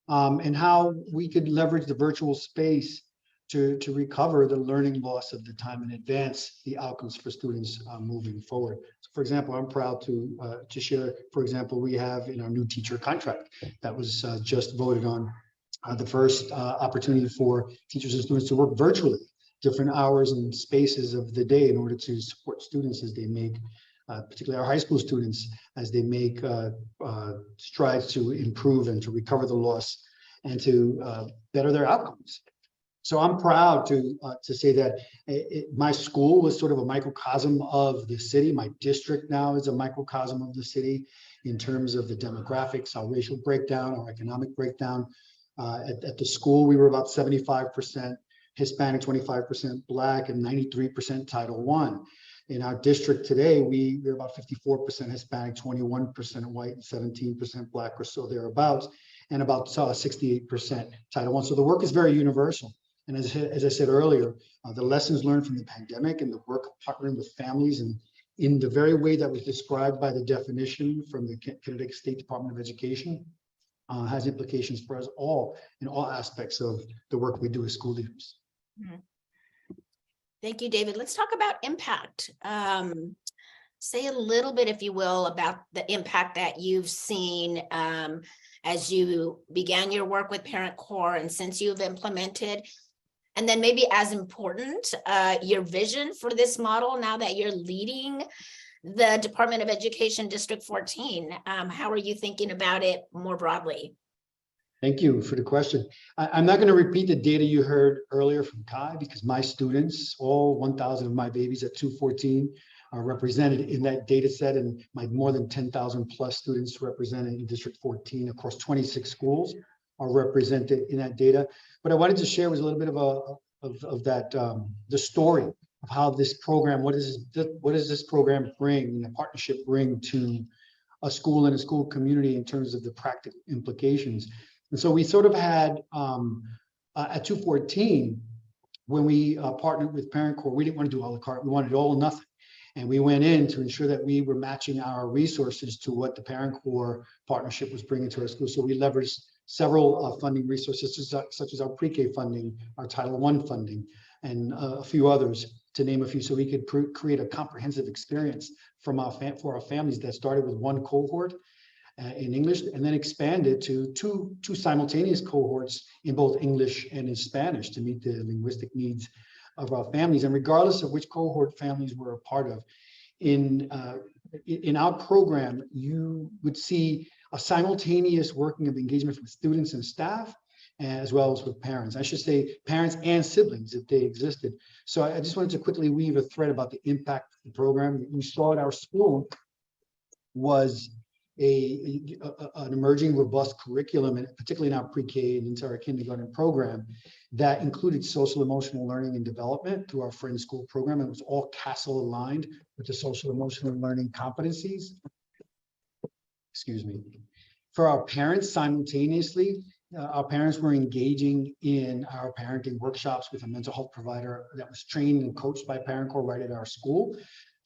and how we could leverage the virtual space to recover the learning loss of the time and advance the outcomes for students moving forward. So for example, I'm proud to share, for example, we have in our new teacher contract that was just voted on the first opportunity for teachers and students to work virtually, different hours and spaces of the day in order to support students as they make, particularly our high school students, as they make strides to improve and to recover the loss and to better their outcomes. So I'm proud to say that my school was sort of a microcosm of the city. My district now is a microcosm of the city in terms of the demographics, our racial breakdown, our economic breakdown. At the school, we were about 75% Hispanic, 25% Black, and 93% Title I. In our district today, we're about 54% Hispanic, 21% white, and 17% Black or so thereabouts, and about 68% Title I. So the work is very universal. And as I said earlier, the lessons learned from the pandemic and the work of partnering with families and in the very way that was described by the definition from the Connecticut State Department of Education has implications for us all in all aspects of the work we do as school leaders. Thank you, David. Let's talk about impact. Say a little bit, if you will, about the impact that you've seen as you began your work with Parent Corps and since you've implemented. And then maybe as important, your vision for this model now that you're leading the Department of Education District 14. How are you thinking about it more broadly? Thank you for the question. I'm not going to repeat the data you heard earlier from Kai because my students, all 1,000 of my babies at 214 are represented in that data set, and my more than 10,000 plus students represented in District 14 across 26 schools are represented in that data. What I wanted to share was a little bit of that, the story of how this program, what does this program bring and the partnership bring to a school and a school community in terms of the practical implications. And so we sort of had at 214, when we partnered with Parent Corps, we didn't want to do a la carte, we wanted all or nothing. And we went in to ensure that we were matching our resources to what the Parent Corps partnership was bringing to our school. So we leveraged several funding resources, such as our pre-K funding, our Title I funding, and a few others, to name a few, so we could create a comprehensive experience for our families that started with one cohort in English and then expanded to two simultaneous cohorts in both English and in Spanish to meet the linguistic needs of our families. And regardless of which cohort families were a part of, in our program, you would see a simultaneous working of engagement with students and staff, as well as with parents. I should say parents and siblings if they existed. So I just wanted to quickly weave a thread about the impact of the program. We saw at our school was an emerging robust curriculum, and particularly in our pre-K and into our kindergarten program, that included social emotional learning and development through our Friend School program. It was all CASEL aligned with the social emotional learning competencies. Excuse me. For our parents, simultaneously, our parents were engaging in our parenting workshops with a mental health provider that was trained and coached by Parent Corps right at our school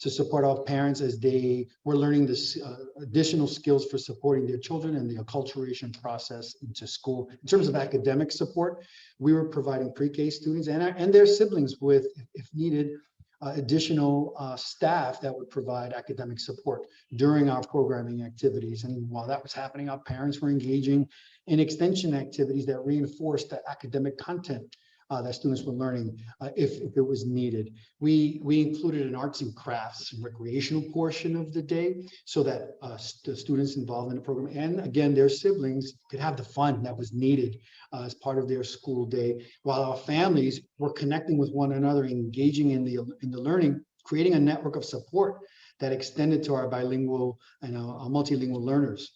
to support our parents as they were learning this additional skills for supporting their children and the acculturation process into school. In terms of academic support, we were providing pre-K students and their siblings with, if needed, additional staff that would provide academic support during our programming activities. And while that was happening, our parents were engaging in extension activities that reinforced the academic content that students were learning if it was needed. We included an arts and crafts and recreational portion of the day so that the students involved in the program and again their siblings could have the fun that was needed as part of their school day, while our families were connecting with one another, engaging in the learning, creating a network of support that extended to our bilingual and our multilingual learners.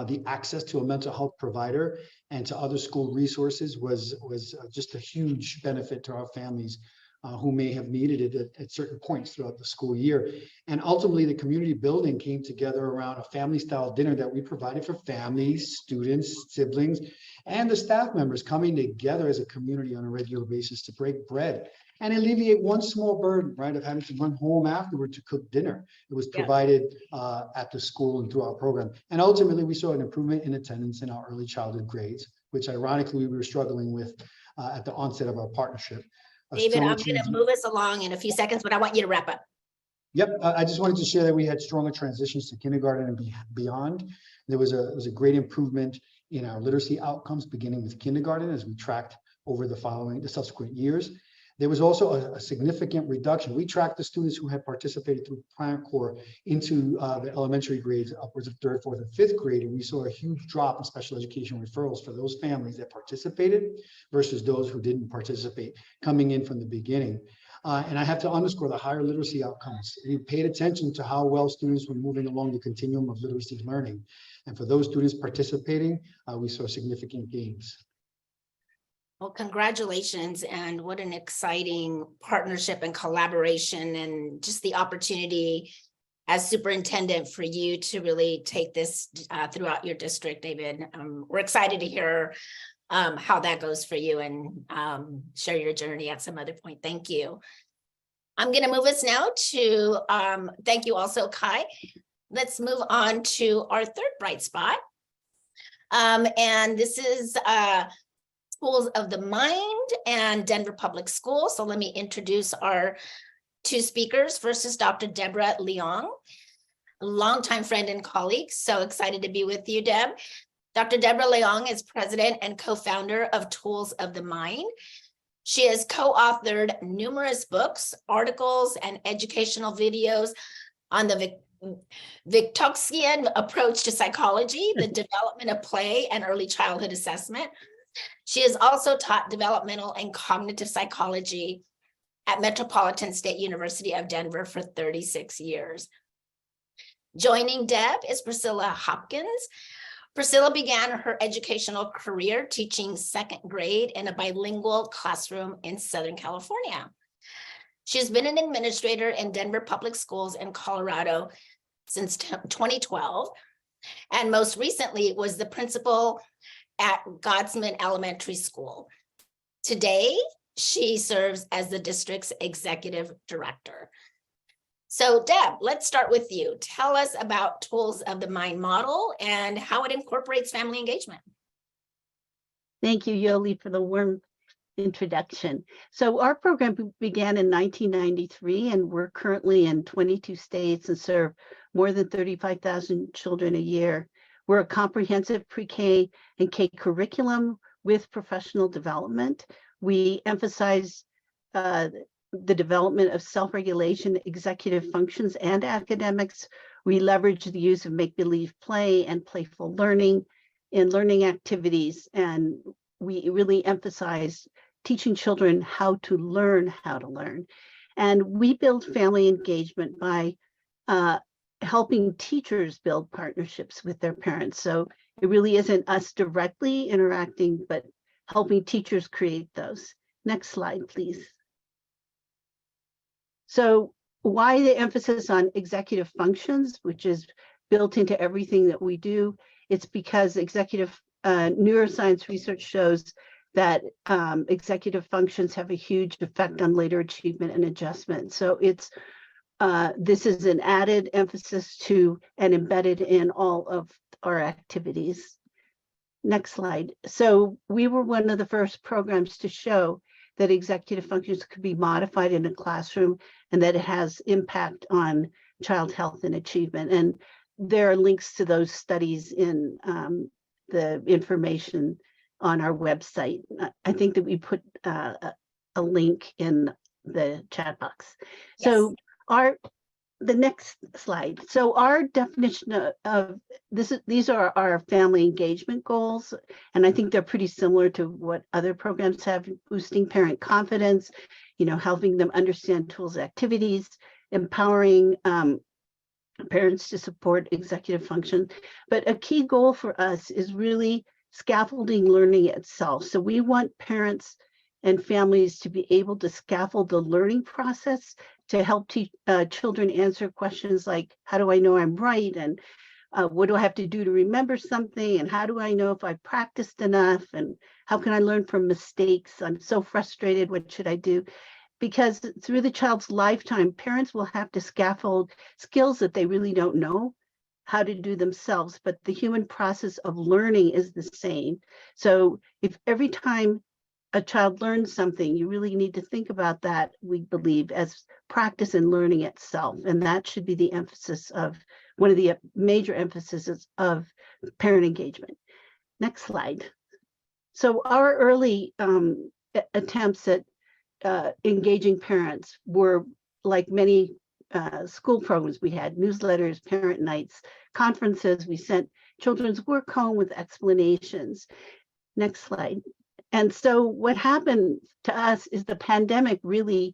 The access to a mental health provider and to other school resources was just a huge benefit to our families who may have needed it at certain points throughout the school year. And ultimately, the community building came together around a family-style dinner that we provided for families, students, siblings, and the staff members coming together as a community on a regular basis to break bread and alleviate one small burden, right, of having to run home afterward to cook dinner. It was provided at the school and through our program. And ultimately, we saw an improvement in attendance in our early childhood grades, which ironically, we were struggling with at the onset of our partnership. David, I'm going to move us along in a few seconds, but I want you to wrap up. Yep, I just wanted to share that we had stronger transitions to kindergarten and beyond. There was a great improvement in our literacy outcomes beginning with kindergarten as we tracked over the subsequent years. There was also a significant reduction. We tracked the students who had participated through Parent Corps into the elementary grades, upwards of 3rd, 4th, and 5th grade, and we saw a huge drop in special education referrals for those families that participated versus those who didn't participate coming in from the beginning. And I have to underscore the higher literacy outcomes. We paid attention to how well students were moving along the continuum of literacy learning. And for those students participating, we saw significant gains. Well, congratulations, and what an exciting partnership and collaboration, and just the opportunity as superintendent for you to really take this throughout your district, David. We're excited to hear how that goes for you, and share your journey at some other point. Thank you. I'm going to move us now to, thank you also, Kai. Let's move on to our third bright spot. And this is Schools of the Mind and Denver Public Schools. So let me introduce our two speakers. First is Dr. Deborah Leong, a longtime friend and colleague. So excited to be with you, Deb. Dr. Deborah Leong is president and co-founder of Tools of the Mind. She has co-authored numerous books, articles, and educational videos on the Vygotsky approach to psychology, the development of play, and early childhood assessment. She has also taught developmental and cognitive psychology at Metropolitan State University of Denver for 36 years. Joining Deb is Priscilla Hopkins. Priscilla began her educational career teaching second grade in a bilingual classroom in Southern California. She's been an administrator in Denver Public Schools in Colorado since 2012, and most recently was the principal at Godsman Elementary School. Today, she serves as the district's executive director. So Deb, let's start with you. Tell us about Tools of the Mind model and how it incorporates family engagement. Thank you, Yolie, for the warm introduction. So our program began in 1993, and we're currently in 22 states and serve more than 35,000 children a year. We're a comprehensive pre-K and K curriculum with professional development. We emphasize the development of self-regulation, executive functions, and academics. We leverage the use of make-believe play and playful learning in learning activities, and we really emphasize teaching children how to learn how to learn. And we build family engagement by helping teachers build partnerships with their parents. So it really isn't us directly interacting, but helping teachers create those. Next slide, please. So why the emphasis on executive functions, which is built into everything that we do? It's because executive neuroscience research shows that executive functions have a huge effect on later achievement and adjustment. So it's this is an added emphasis to and embedded in all of our activities. Next slide. So we were one of the first programs to show that executive functions could be modified in a classroom and that it has impact on child health and achievement. And there are links to those studies in the information on our website. I think that we put a link in the chat box. Yes. So the next slide. So our definition of this is, these are our family engagement goals, and I think they're pretty similar to what other programs have: boosting parent confidence, helping them understand tools, activities, empowering parents to support executive function. But a key goal for us is really scaffolding learning itself. So we want parents and families to be able to scaffold the learning process to help children answer questions like, how do I know I'm right? And what do I have to do to remember something? And how do I know if I practiced enough? And how can I learn from mistakes? I'm so frustrated, what should I do? Because through the child's lifetime, parents will have to scaffold skills that they really don't know how to do themselves, but the human process of learning is the same. So if every time a child learns something, you really need to think about that, we believe, as practice and learning itself. And that should be the emphasis of one of the major emphases of parent engagement. Next slide. So our early attempts at engaging parents were like many school programs. We had newsletters, parent nights, conferences. We sent children's work home with explanations. Next slide. And so what happened to us is the pandemic really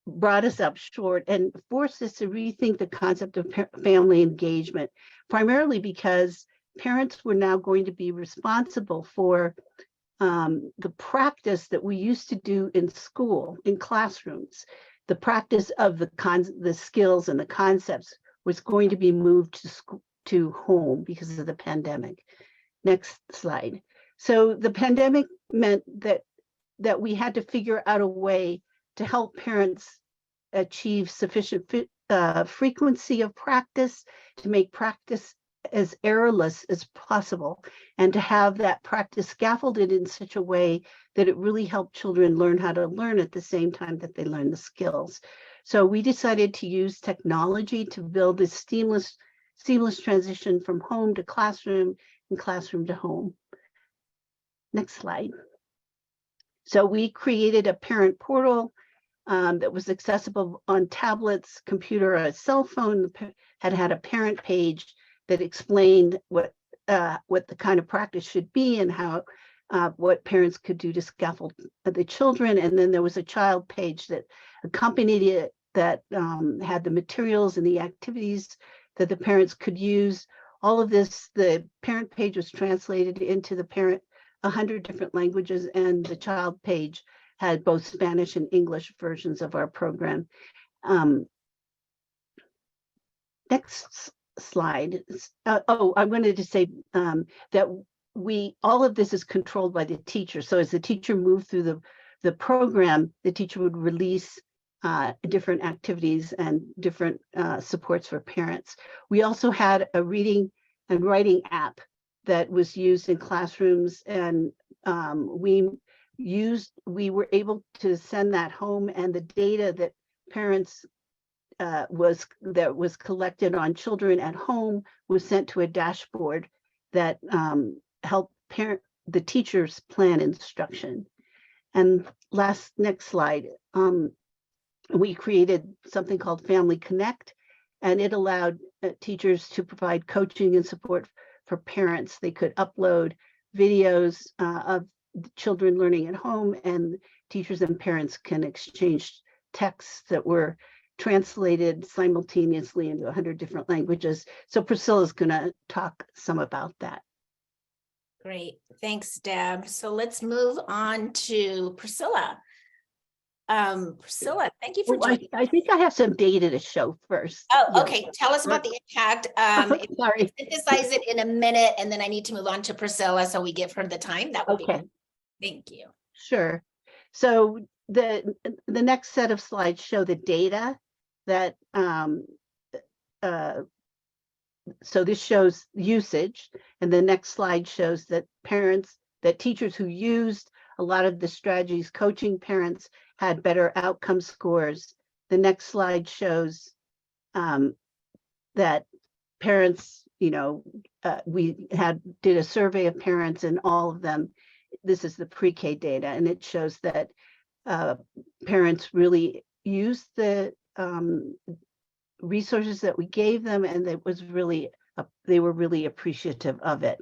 brought us up short and forced us to rethink the concept of family engagement, primarily because parents were now going to be responsible for the practice that we used to do in school, in classrooms, the practice of the skills and the concepts was going to be moved to home because of the pandemic. Next slide. So the pandemic meant that we had to figure out a way to help parents achieve sufficient frequency of practice, to make practice as errorless as possible, and to have that practice scaffolded in such a way that it really helped children learn how to learn at the same time that they learn the skills. So we decided to use technology to build this seamless transition from home to classroom and classroom to home. Next slide. So we created a parent portal that was accessible on tablets, computer, or a cell phone. Had a parent page that explained what the kind of practice should be and how what parents could do to scaffold the children. And then there was a child page that accompanied it that had the materials and the activities that the parents could use. All of this, the parent page was translated into the 100 different languages, and the child page had both Spanish and English versions of our program. Next slide. I wanted to say that all of this is controlled by the teacher. So as the teacher moved through the program, the teacher would release different activities and different supports for parents. We also had a reading and writing app that was used in classrooms, and we were able to send that home, and the data that parents that was collected on children at home was sent to a dashboard that helped the teachers plan instruction. And next slide. We created something called Family Connect, and it allowed teachers to provide coaching and support for parents. They could upload videos of children learning at home, and teachers and parents can exchange texts that were translated simultaneously into 100 different languages. So Priscilla's going to talk some about that. Great. Thanks, Deb. So let's move on to Priscilla. Priscilla, thank you for joining. I think I have some data to show first. Oh, okay. Tell us about the impact. Sorry. Synthesize it in a minute, and then I need to move on to Priscilla, so we give her the time. That would be good. Thank you. Sure. So the next set of slides show the data that so this shows usage, and the next slide shows that teachers who used a lot of the strategies coaching parents had better outcome scores. The next slide shows that parents, we did a survey of parents, and all of them, this is the pre-K data, and it shows that parents really used the resources that we gave them, and they were really appreciative of it.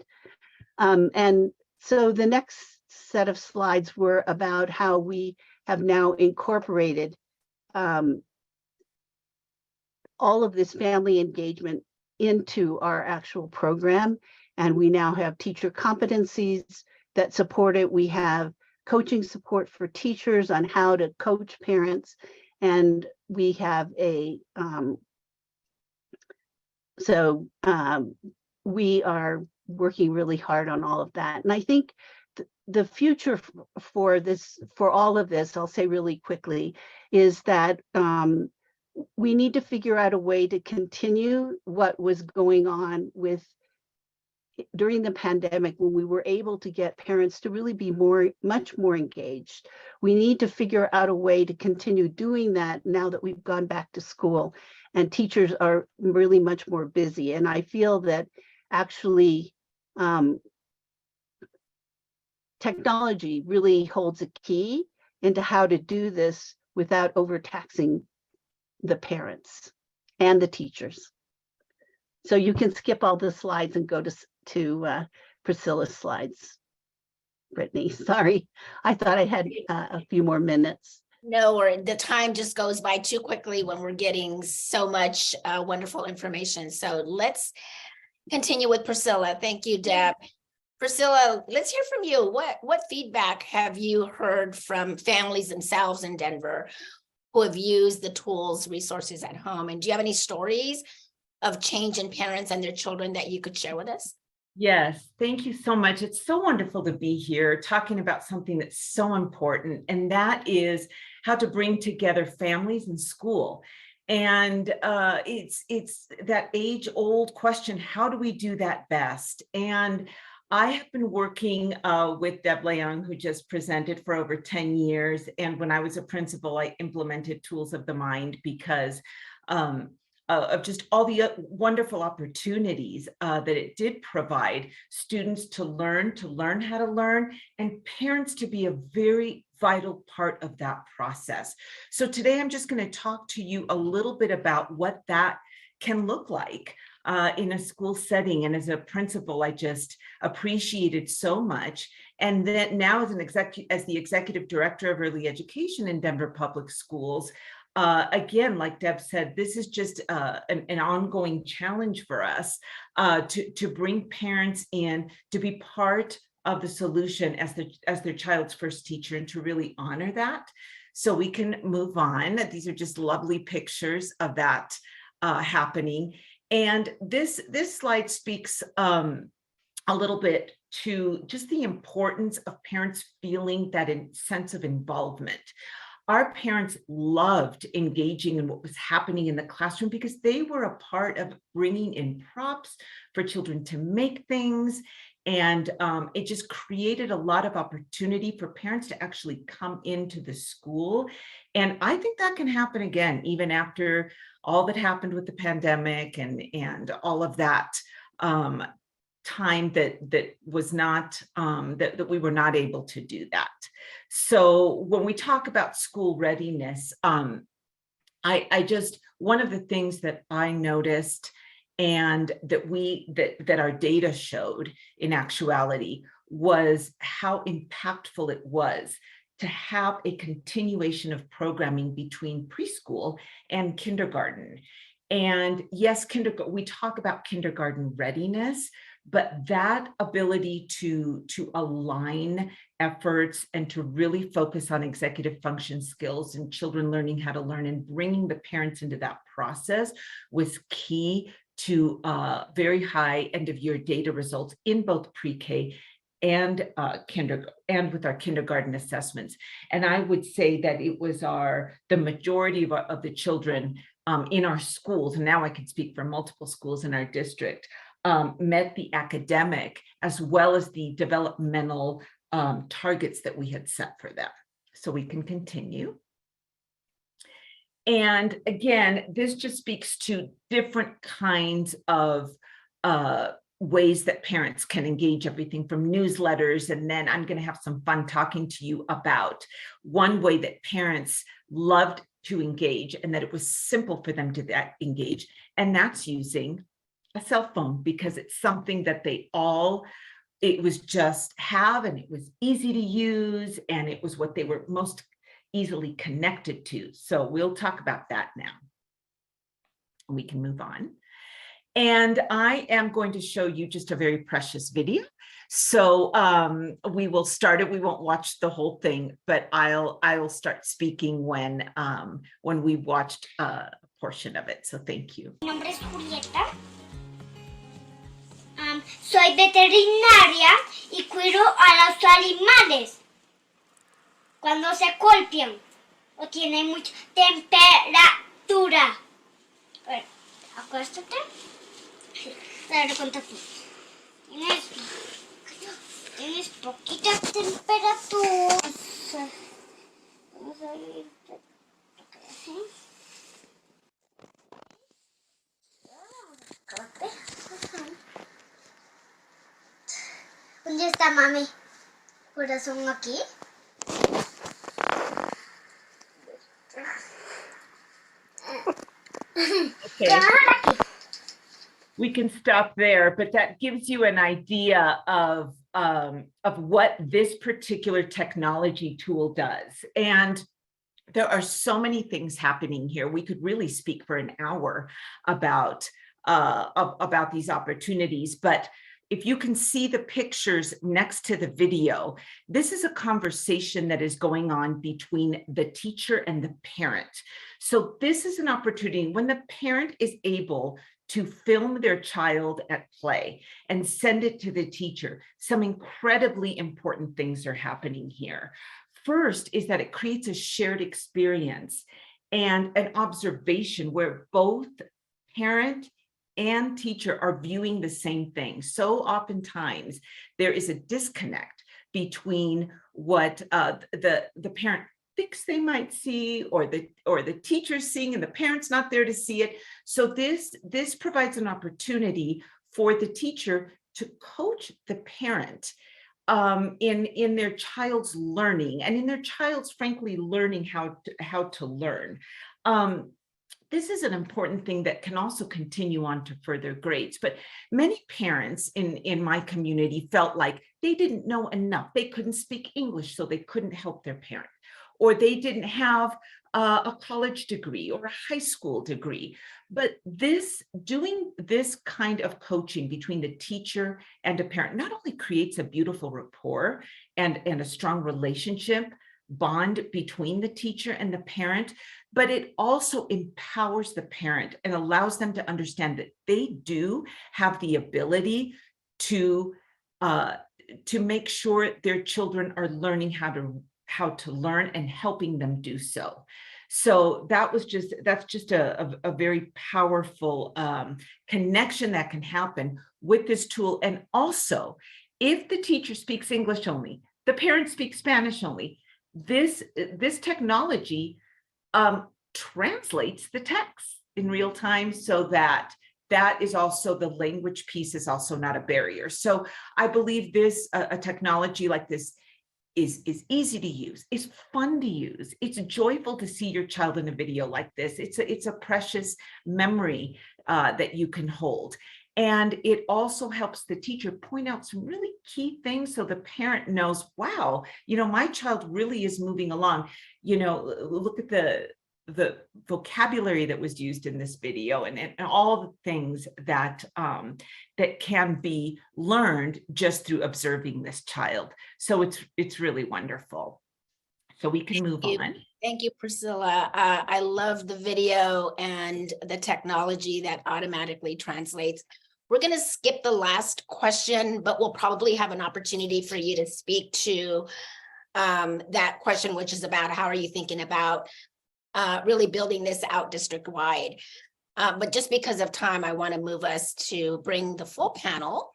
And so the next set of slides were about how we have now incorporated all of this family engagement into our actual program. And we now have teacher competencies that support it. We have coaching support for teachers on how to coach parents. And we have we are working really hard on all of that. And I think the future for all of this, I'll say really quickly, is that we need to figure out a way to continue what was going on during the pandemic, when we were able to get parents to really be much more engaged. We need to figure out a way to continue doing that now that we've gone back to school and teachers are really much more busy. And I feel that actually technology really holds a key into how to do this without overtaxing the parents and the teachers. So you can skip all the slides and go to Priscilla's slides. Brittany, sorry. I thought I had a few more minutes. No, or the time just goes by too quickly when we're getting so much wonderful information. So let's continue with Priscilla. Thank you, Deb. Priscilla, let's hear from you. What feedback have you heard from families themselves in Denver who have used the tools, resources at home? And do you have any stories of change in parents and their children that you could share with us? Yes, thank you so much. It's so wonderful to be here talking about something that's so important, and that is how to bring together families and school. And it's that age-old question, how do we do that best? And I have been working with Deb Leung, who just presented, for over 10 years. And when I was a principal, I implemented Tools of the Mind because of just all the wonderful opportunities that it did provide students to learn how to learn, and parents to be a very vital part of that process. So today I'm just going to talk to you a little bit about what that can look like in a school setting. And as a principal, I just appreciated so much. And then now as the executive director of early education in Denver Public Schools, again, like Deb said, this is just an ongoing challenge for us to bring parents in to be part of the solution as their child's first teacher, and to really honor that. So we can move on. These are just lovely pictures of that happening. And this slide speaks a little bit to just the importance of parents feeling that sense of involvement. Our parents loved engaging in what was happening in the classroom because they were a part of bringing in props for children to make things. And it just created a lot of opportunity for parents to actually come into the school. And I think that can happen again, even after all that happened with the pandemic and all of that time that was not, that we were not able to do that. So when we talk about school readiness, I just, one of the things that I noticed and that our data showed in actuality was how impactful it was to have a continuation of programming between preschool and kindergarten. And yes, we talk about kindergarten readiness, but that ability to align efforts and to really focus on executive function skills and children learning how to learn and bringing the parents into that process was key to very high end of year data results in both pre-K and kindergarten, and with our kindergarten assessments. And I would say that it was the majority of the children in our schools, and now I can speak for multiple schools in our district, met the academic as well as the developmental targets that we had set for them. So we can continue. And again, this just speaks to different kinds of ways that parents can engage, everything from newsletters. And then I'm going to have some fun talking to you about one way that parents loved to engage and that it was simple for them to engage. And that's using a cell phone, because it's something that it was just have, and it was easy to use, and it was what they were most easily connected to. So we'll talk about that now. We can move on. And I am going to show you just a very precious video. So we will start it. We won't watch the whole thing, but I'll start speaking when we watched a portion of it. So thank you. Mi nombre es Julieta. Soy veterinaria y cuido a los animales cuando se golpean o tienen mucha temperatura. A ver, acuéstate. Te lo cuento tú. Tienes poquita temperatura. Vamos a ir así. ¿Dónde está mami? Corazón aquí. Okay. We can stop there, but that gives you an idea of what this particular technology tool does. And there are so many things happening here. We could really speak for an hour about these opportunities, but if you can see the pictures next to the video, this is a conversation that is going on between the teacher and the parent. So this is an opportunity when the parent is able to film their child at play and send it to the teacher. Some incredibly important things are happening here. First is that it creates a shared experience and an observation where both parent and teacher are viewing the same thing. So oftentimes there is a disconnect between what the parent thinks they might see, or the teacher's seeing and the parent's not there to see it. So this provides an opportunity for the teacher to coach the parent in their child's learning, and in their child's, frankly, learning how to learn. This is an important thing that can also continue on to further grades, but many parents in my community felt like they didn't know enough. They couldn't speak English, so they couldn't help their parent, or they didn't have a college degree or a high school degree. But doing this kind of coaching between the teacher and a parent not only creates a beautiful rapport and a strong relationship bond between the teacher and the parent, but it also empowers the parent and allows them to understand that they do have the ability to make sure their children are learning how to learn and helping them do so. So that's just a very powerful connection that can happen with this tool. And also, if the teacher speaks English only, the parent speaks Spanish only, this technology translates the text in real time, so that is also, the language piece is also not a barrier. So I believe a technology like this is easy to use, it's fun to use, it's joyful to see your child in a video like this. It's a precious memory that you can hold. And it also helps the teacher point out some really key things, so the parent knows, wow, my child really is moving along. Look at the vocabulary that was used in this video, and all the things that can be learned just through observing this child. So it's really wonderful. So we can move on. Thank you, Priscilla. I love the video and the technology that automatically translates. We're going to skip the last question, but we'll probably have an opportunity for you to speak to that question, which is about how are you thinking about really building this out district-wide. But just because of time, I want to move us to bring the full panel.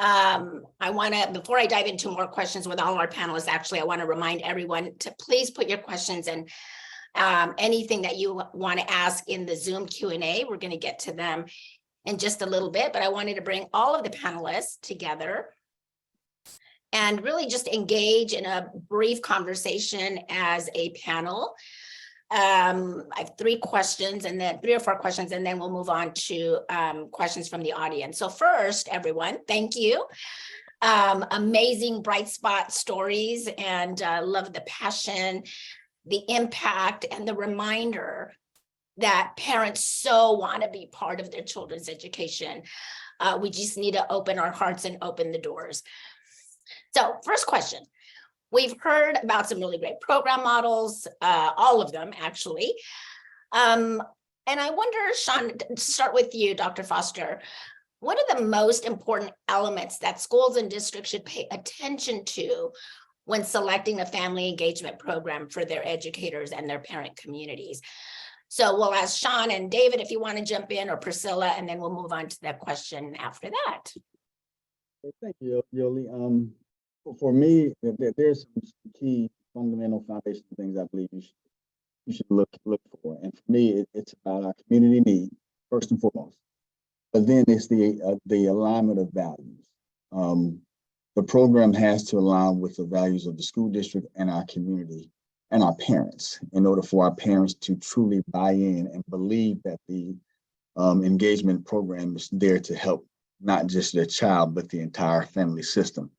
Before I dive into more questions with all our panelists, actually, I want to remind everyone to please put your questions and anything that you want to ask in the Zoom Q&A. We're going to get to them in just a little bit, but I wanted to bring all of the panelists together and really just engage in a brief conversation as a panel. I have 3 questions, and then 3 or 4 questions, and then we'll move on to questions from the audience. So first, everyone, thank you. Amazing bright spot stories, and love the passion, the impact, and the reminder that parents so want to be part of their children's education. We just need to open our hearts and open the doors. So first question. We've heard about some really great program models, all of them actually. And I wonder, Sean, to start with you, Dr. Foster, what are the most important elements that schools and districts should pay attention to when selecting a family engagement program for their educators and their parent communities? So we'll ask Sean and David if you want to jump in, or Priscilla, and then we'll move on to that question after that. Thank you, Yolie. For me, there's some key fundamental foundational things I believe you should look for. And for me, it's about our community need, first and foremost. But then it's the alignment of values. The program has to align with the values of the school district and our community and our parents, in order for our parents to truly buy in and believe that the engagement program is there to help not just their child, but the entire family system.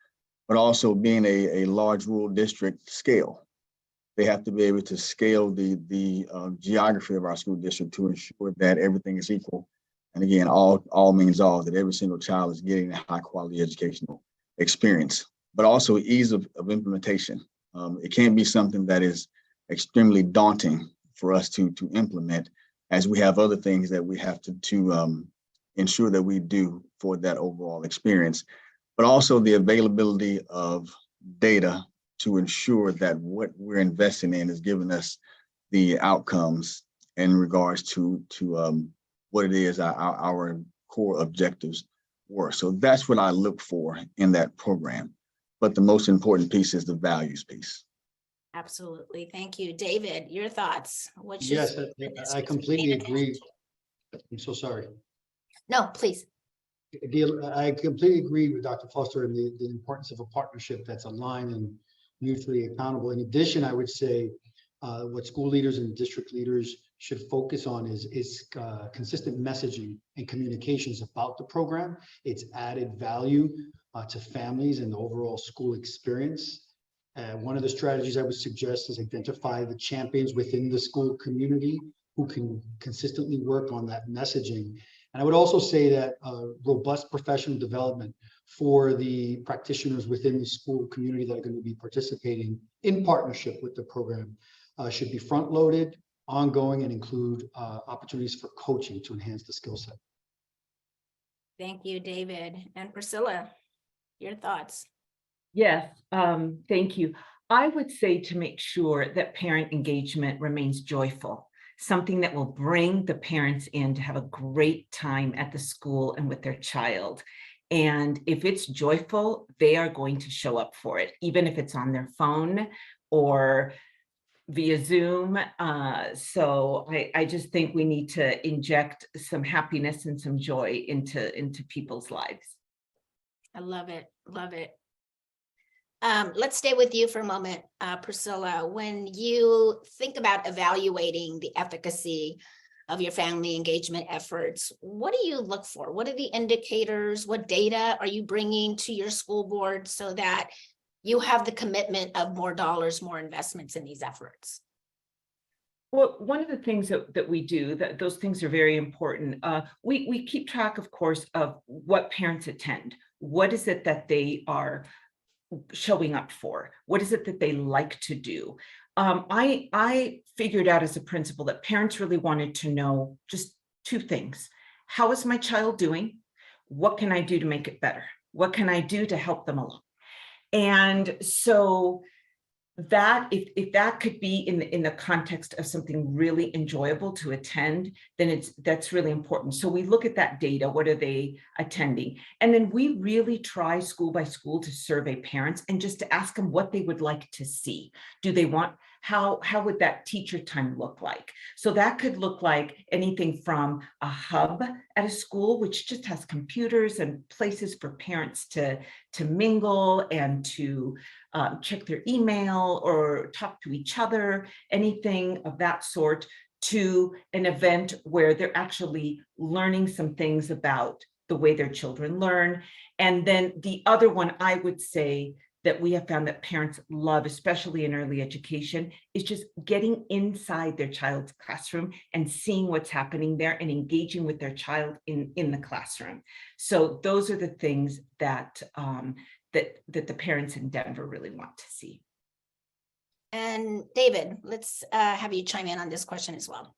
But also, being a large rural district, scale. They have to be able to scale the geography of our school district to ensure that everything is equal and again, all means all, that every single child is getting a high quality educational experience, but also ease of implementation. It can't be something that is extremely daunting for us to implement, as we have other things that we have to ensure that we do for that overall experience, but also the availability of data to ensure that what we're investing in is giving us the outcomes in regards to what it is our core objectives were. So that's what I look for in that program. But the most important piece is the values piece. Absolutely. Thank you. David, your thoughts? Yes, I completely agree. I'm so sorry. No, please. I completely agree with Dr. Foster and the importance of a partnership that's aligned and mutually accountable. In addition, I would say what school leaders and district leaders should focus on is consistent messaging and communications about the program, its added value to families and the overall school experience. One of the strategies I would suggest is identify the champions within the school community who can consistently work on that messaging. And I would also say that robust professional development for the practitioners within the school community that are going to be participating in partnership with the program should be front-loaded, ongoing, and include opportunities for coaching to enhance the skill set. Thank you, David. And Priscilla, your thoughts? Yes, thank you. I would say to make sure that parent engagement remains joyful, something that will bring the parents in to have a great time at the school and with their child. And if it's joyful, they are going to show up for it, even if it's on their phone or via Zoom. So I just think we need to inject some happiness and some joy into people's lives. I love it. Love it. Let's stay with you for a moment, Priscilla. When you think about evaluating the efficacy of your family engagement efforts, what do you look for? What are the indicators? What data are you bringing to your school board so that you have the commitment of more dollars, more investments in these efforts? Well, one of the things that we do, those things are very important. We keep track, of course, of what parents attend. What is it that they are showing up for? What is it that they like to do? I figured out as a principal that parents really wanted to know just two things. How is my child doing? What can I do to make it better? What can I do to help them along? And so that if that could be in the context of something really enjoyable to attend, then that's really important. So we look at that data. What are they attending? And then we really try school by school to survey parents and just to ask them what they would like to see. Do they want, how would that teacher time look like? So that could look like anything from a hub at a school, which just has computers and places for parents to mingle and to check their email or talk to each other, anything of that sort, to an event where they're actually learning some things about the way their children learn. And then the other one I would say that we have found that parents love, especially in early education, is just getting inside their child's classroom and seeing what's happening there and engaging with their child in the classroom. So those are the things that that the parents in Denver really want to see. And David, let's have you chime in on this question as well.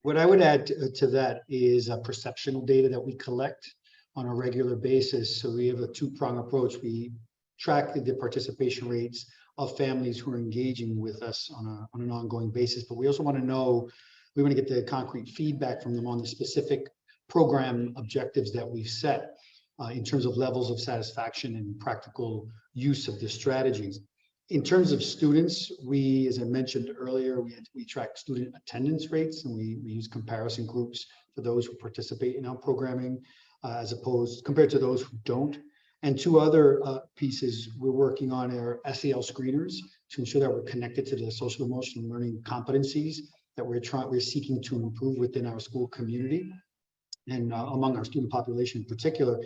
What I would add to that is perceptional data that we collect on a regular basis. So we have a two-pronged approach. We track the participation rates of families who are engaging with us on an ongoing basis, but we also want to know, we want to get the concrete feedback from them on the specific program objectives that we've set in terms of levels of satisfaction and practical use of the strategies. In terms of students, we, as I mentioned earlier, we track student attendance rates, and we use comparison groups for those who participate in our programming compared to those who don't. And two other pieces we're working on are SEL screeners to ensure that we're connected to the social emotional learning competencies that we're seeking to improve within our school community and among our student population in particular.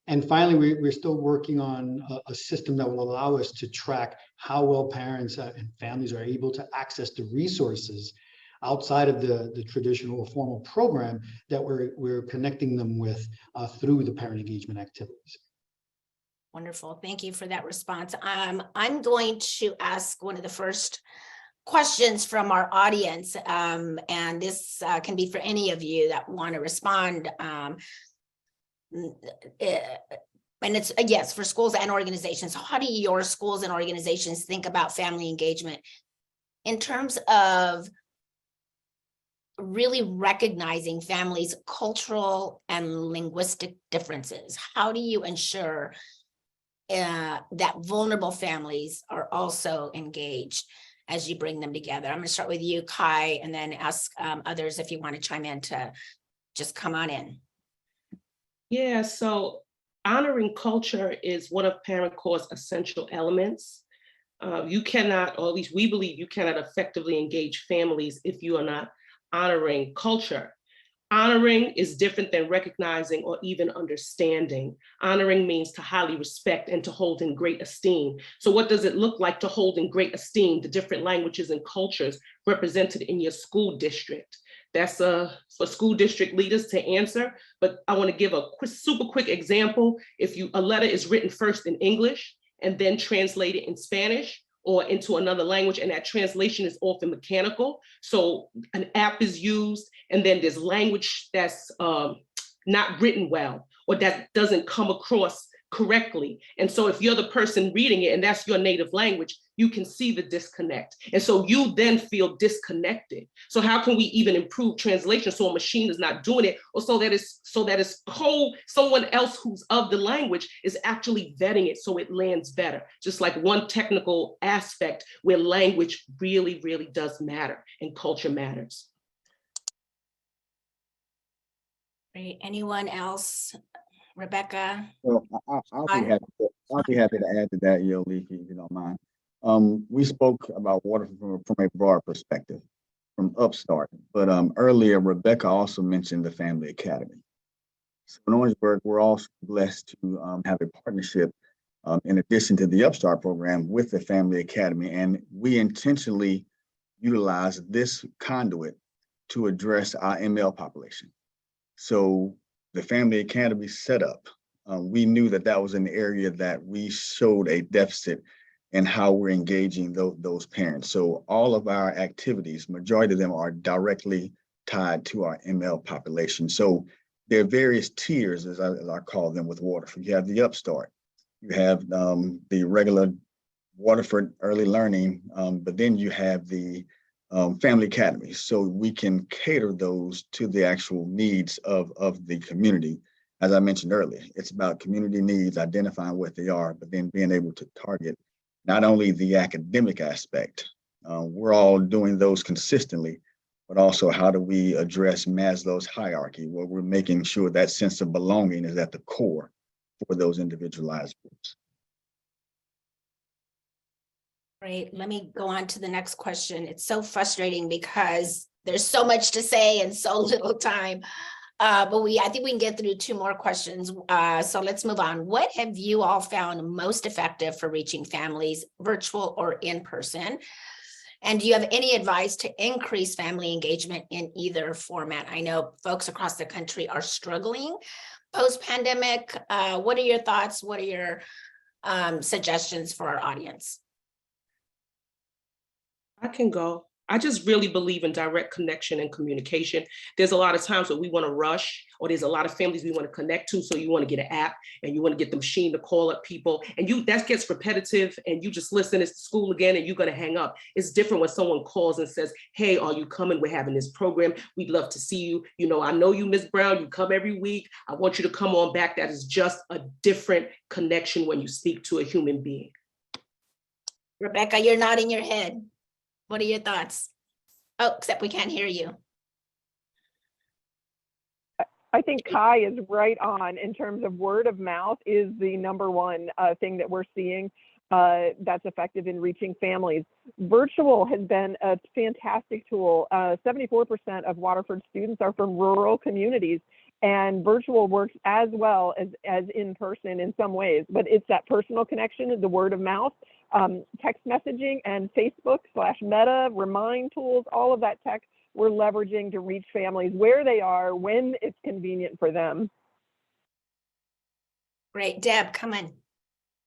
And finally, we're still working on a system that will allow us to track how well parents and families are able to access the resources outside of the traditional or formal program that we're connecting them with through the parent engagement activities. Wonderful. Thank you for that response. I'm going to ask one of the first questions from our audience, and this can be for any of you that want to respond. And it's yes, for schools and organizations. How do your schools and organizations think about family engagement in terms of really recognizing families' cultural and linguistic differences? How do you ensure that vulnerable families are also engaged as you bring them together? I'm going to start with you, Kai, and then ask others if you want to chime in to just come on in. Yeah, so honoring culture is one of Parent Core's essential elements. You cannot, or at least we believe you cannot effectively engage families if you are not honoring culture. Honoring is different than recognizing or even understanding. Honoring means to highly respect and to hold in great esteem. So what does it look like to hold in great esteem the different languages and cultures represented in your school district? That's for school district leaders to answer, but I want to give a super quick example. If a letter is written first in English and then translated in Spanish or into another language, and that translation is often mechanical. So an app is used, and then there's language that's not written well, or that doesn't come across correctly. And so if you're the person reading it and that's your native language, you can see the disconnect. And so you then feel disconnected. So how can we even improve translation so a machine is not doing it, or so that it's someone else who's of the language is actually vetting it so it lands better? Just like one technical aspect where language really, really does matter and culture matters. Great. Anyone else? Rebecca? Well, I'll be happy to add to that, Yolie, if you don't mind. We spoke about water from a broad perspective, from Upstart, but earlier Rebecca also mentioned the Family Academy. So in Orangeburg, we're also blessed to have a partnership in addition to the Upstart program with the Family Academy, and we intentionally utilize this conduit to address our ML population. So the Family Academy setup, we knew that was an area that we showed a deficit in how we're engaging those parents. So all of our activities, majority of them are directly tied to our ML population. So there are various tiers, as I call them, with Waterford. You have the Upstart, you have the regular Waterford Early Learning, but then you have the Family Academy. So we can cater those to the actual needs of the community. As I mentioned earlier, it's about community needs, identifying what they are, but then being able to target not only the academic aspect, we're all doing those consistently, but also how do we address Maslow's hierarchy, where we're making sure that sense of belonging is at the core for those individualized groups. Great. Let me go on to the next question. It's so frustrating because there's so much to say and so little time. But I think we can get through two more questions. So let's move on. What have you all found most effective for reaching families, virtual or in person? And do you have any advice to increase family engagement in either format? I know folks across the country are struggling post-pandemic. What are your thoughts? What are your suggestions for our audience? I can go. I just really believe in direct connection and communication. There's a lot of times that we want to rush, or there's a lot of families we want to connect to. So you want to get an app and you want to get the machine to call up people, and that gets repetitive and you just listen, it's school again, and you're going to hang up. It's different when someone calls and says, hey, are you coming? We're having this program. We'd love to see you. You know, I know you, Ms. Brown, you come every week. I want you to come on back. That is just a different connection when you speak to a human being. Rebecca, you're nodding your head. What are your thoughts? Oh, except we can't hear you. I think Kai is right on in terms of word of mouth is the number one thing that we're seeing that's effective in reaching families. Virtual has been a fantastic tool. 74% of Waterford students are from rural communities, and virtual works as well as in person in some ways, but it's that personal connection, the word of mouth. Text messaging and Facebook/Meta, Remind tools, all of that tech we're leveraging to reach families where they are when it's convenient for them. Great. Deb, come on.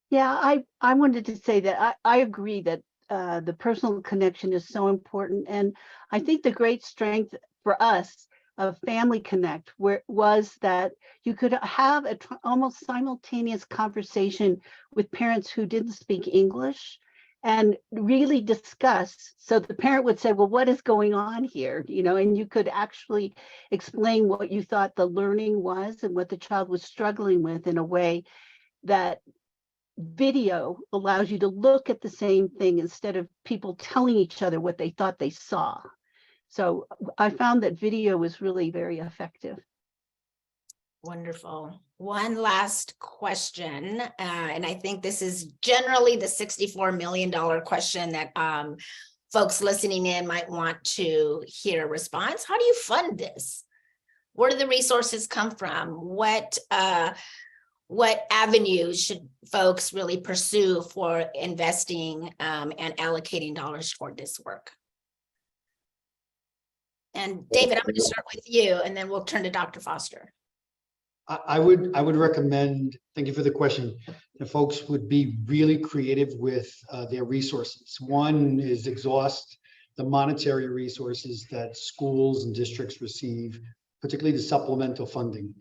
Yeah, I wanted to say that I agree that the personal connection is so important. And I think the great strength for us of Family Connect was that you could have a almost simultaneous conversation with parents who didn't speak English and really discuss. So the parent would say, well, what is going on here? You know, and you could actually explain what you thought the learning was and what the child was struggling with in a way that video allows you to look at the same thing instead of people telling each other what they thought they saw. So I found that video was really very effective. Wonderful. One last question, and I think this is generally the $64 million question that folks listening in might want to hear a response. How do you fund this? Where do the resources come from? What avenues should folks really pursue for investing and allocating dollars toward this work? And David, I'm going to start with you, and then we'll turn to Dr. Foster. I would recommend, thank you for the question, that folks would be really creative with their resources. One is exhaust the monetary resources that schools and districts receive, particularly the supplemental funding.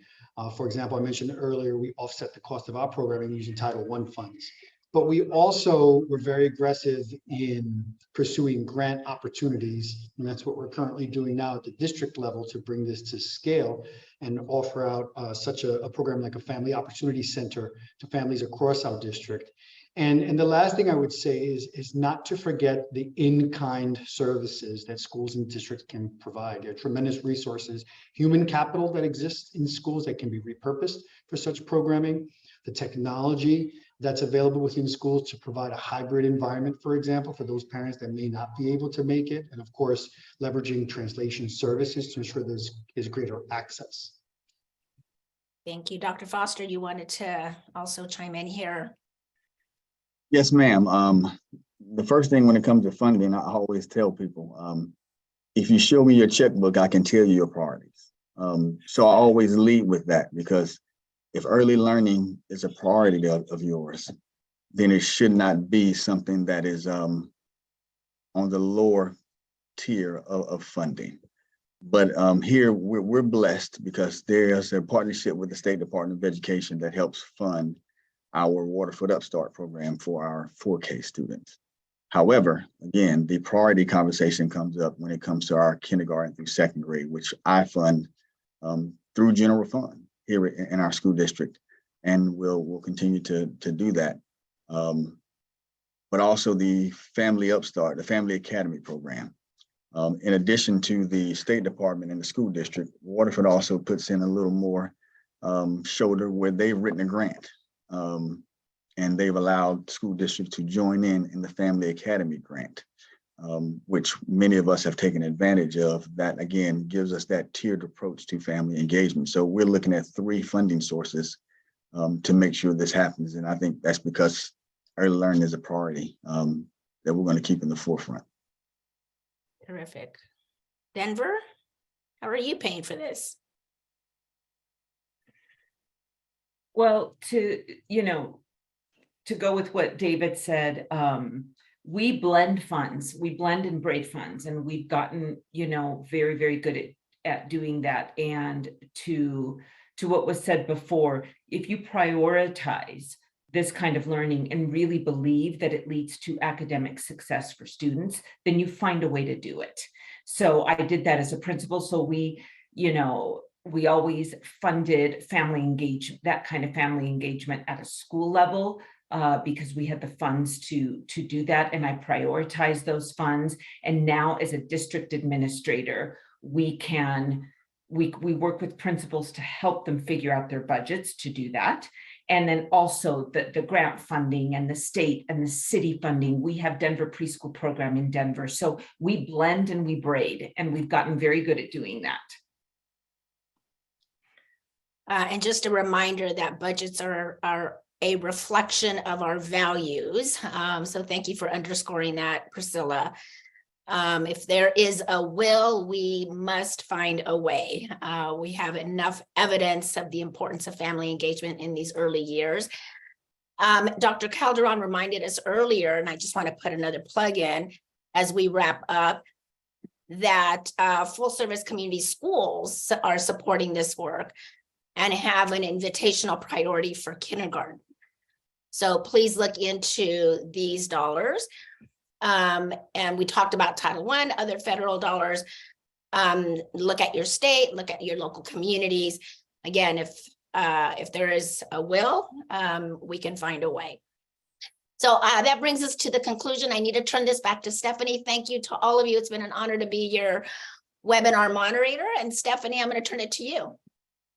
For example, I mentioned earlier, we offset the cost of our programming using Title I funds. But we also were very aggressive in pursuing grant opportunities. And that's what we're currently doing now at the district level to bring this to scale and offer out such a program like a Family Opportunity Center to families across our district. And the last thing I would say is not to forget the in-kind services that schools and districts can provide. There are tremendous resources, human capital that exists in schools that can be repurposed for such programming, the technology that's available within schools to provide a hybrid environment, for example, for those parents that may not be able to make it. And of course, leveraging translation services to ensure there's greater access. Thank you. Dr. Foster, you wanted to also chime in here. Yes, ma'am. The first thing when it comes to funding, I always tell people, if you show me your checkbook, I can tell you your priorities. So I always lead with that, because if early learning is a priority of yours, then it should not be something that is on the lower tier of funding. But here we're blessed because there's a partnership with the State Department of Education that helps fund our Waterfoot Upstart program for our 4K students. However, again, the priority conversation comes up when it comes to our kindergarten through second grade, which I fund through general fund here in our school district, and we'll continue to do that. But also the Family Upstart, the Family Academy program. In addition to the State Department and the school district, Waterford also puts in a little more shoulder where they've written a grant, and they've allowed school districts to join in the Family Academy grant, which many of us have taken advantage of. That again gives us that tiered approach to family engagement. So we're looking at 3 funding sources to make sure this happens. And I think that's because early learning is a priority that we're going to keep in the forefront. Terrific. Denver, how are you paying for this? Well, to go with what David said, we blend funds, we blend and braid funds, and we've gotten, very, very good at doing that. And to what was said before, if you prioritize this kind of learning and really believe that it leads to academic success for students, then you find a way to do it. So I did that as a principal. So we always funded family engagement, that kind of family engagement at a school level, because we had the funds to do that, and I prioritized those funds. And now as a district administrator, we work with principals to help them figure out their budgets to do that. And then also the grant funding and the state and the city funding. We have Denver preschool program in Denver. So we blend and we braid, and we've gotten very good at doing that. And just a reminder that budgets are a reflection of our values. So thank you for underscoring that, Priscilla. If there is a will, we must find a way. We have enough evidence of the importance of family engagement in these early years. Dr. Calderon reminded us earlier, and I just want to put another plug in as we wrap up, that full service community schools are supporting this work and have an invitational priority for kindergarten. So please look into these dollars. And we talked about Title I, other federal dollars. Look at your state, look at your local communities. Again, if there is a will, we can find a way. So that brings us to the conclusion. I need to turn this back to Stephanie. Thank you to all of you. It's been an honor to be your webinar moderator. And Stephanie, I'm going to turn it to you.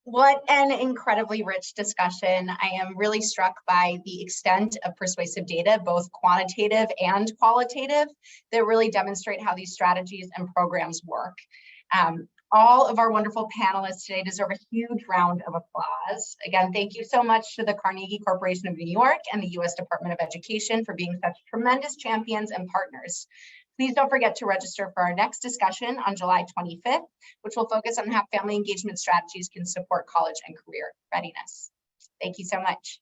What an incredibly rich discussion. I am really struck by the extent of persuasive data, both quantitative and qualitative, that really demonstrate how these strategies and programs work. All of our wonderful panelists today deserve a huge round of applause. Again, thank you so much to the Carnegie Corporation of New York and the U.S. Department of Education for being such tremendous champions and partners. Please don't forget to register for our next discussion on July 25th, which will focus on how family engagement strategies can support college and career readiness. Thank you so much.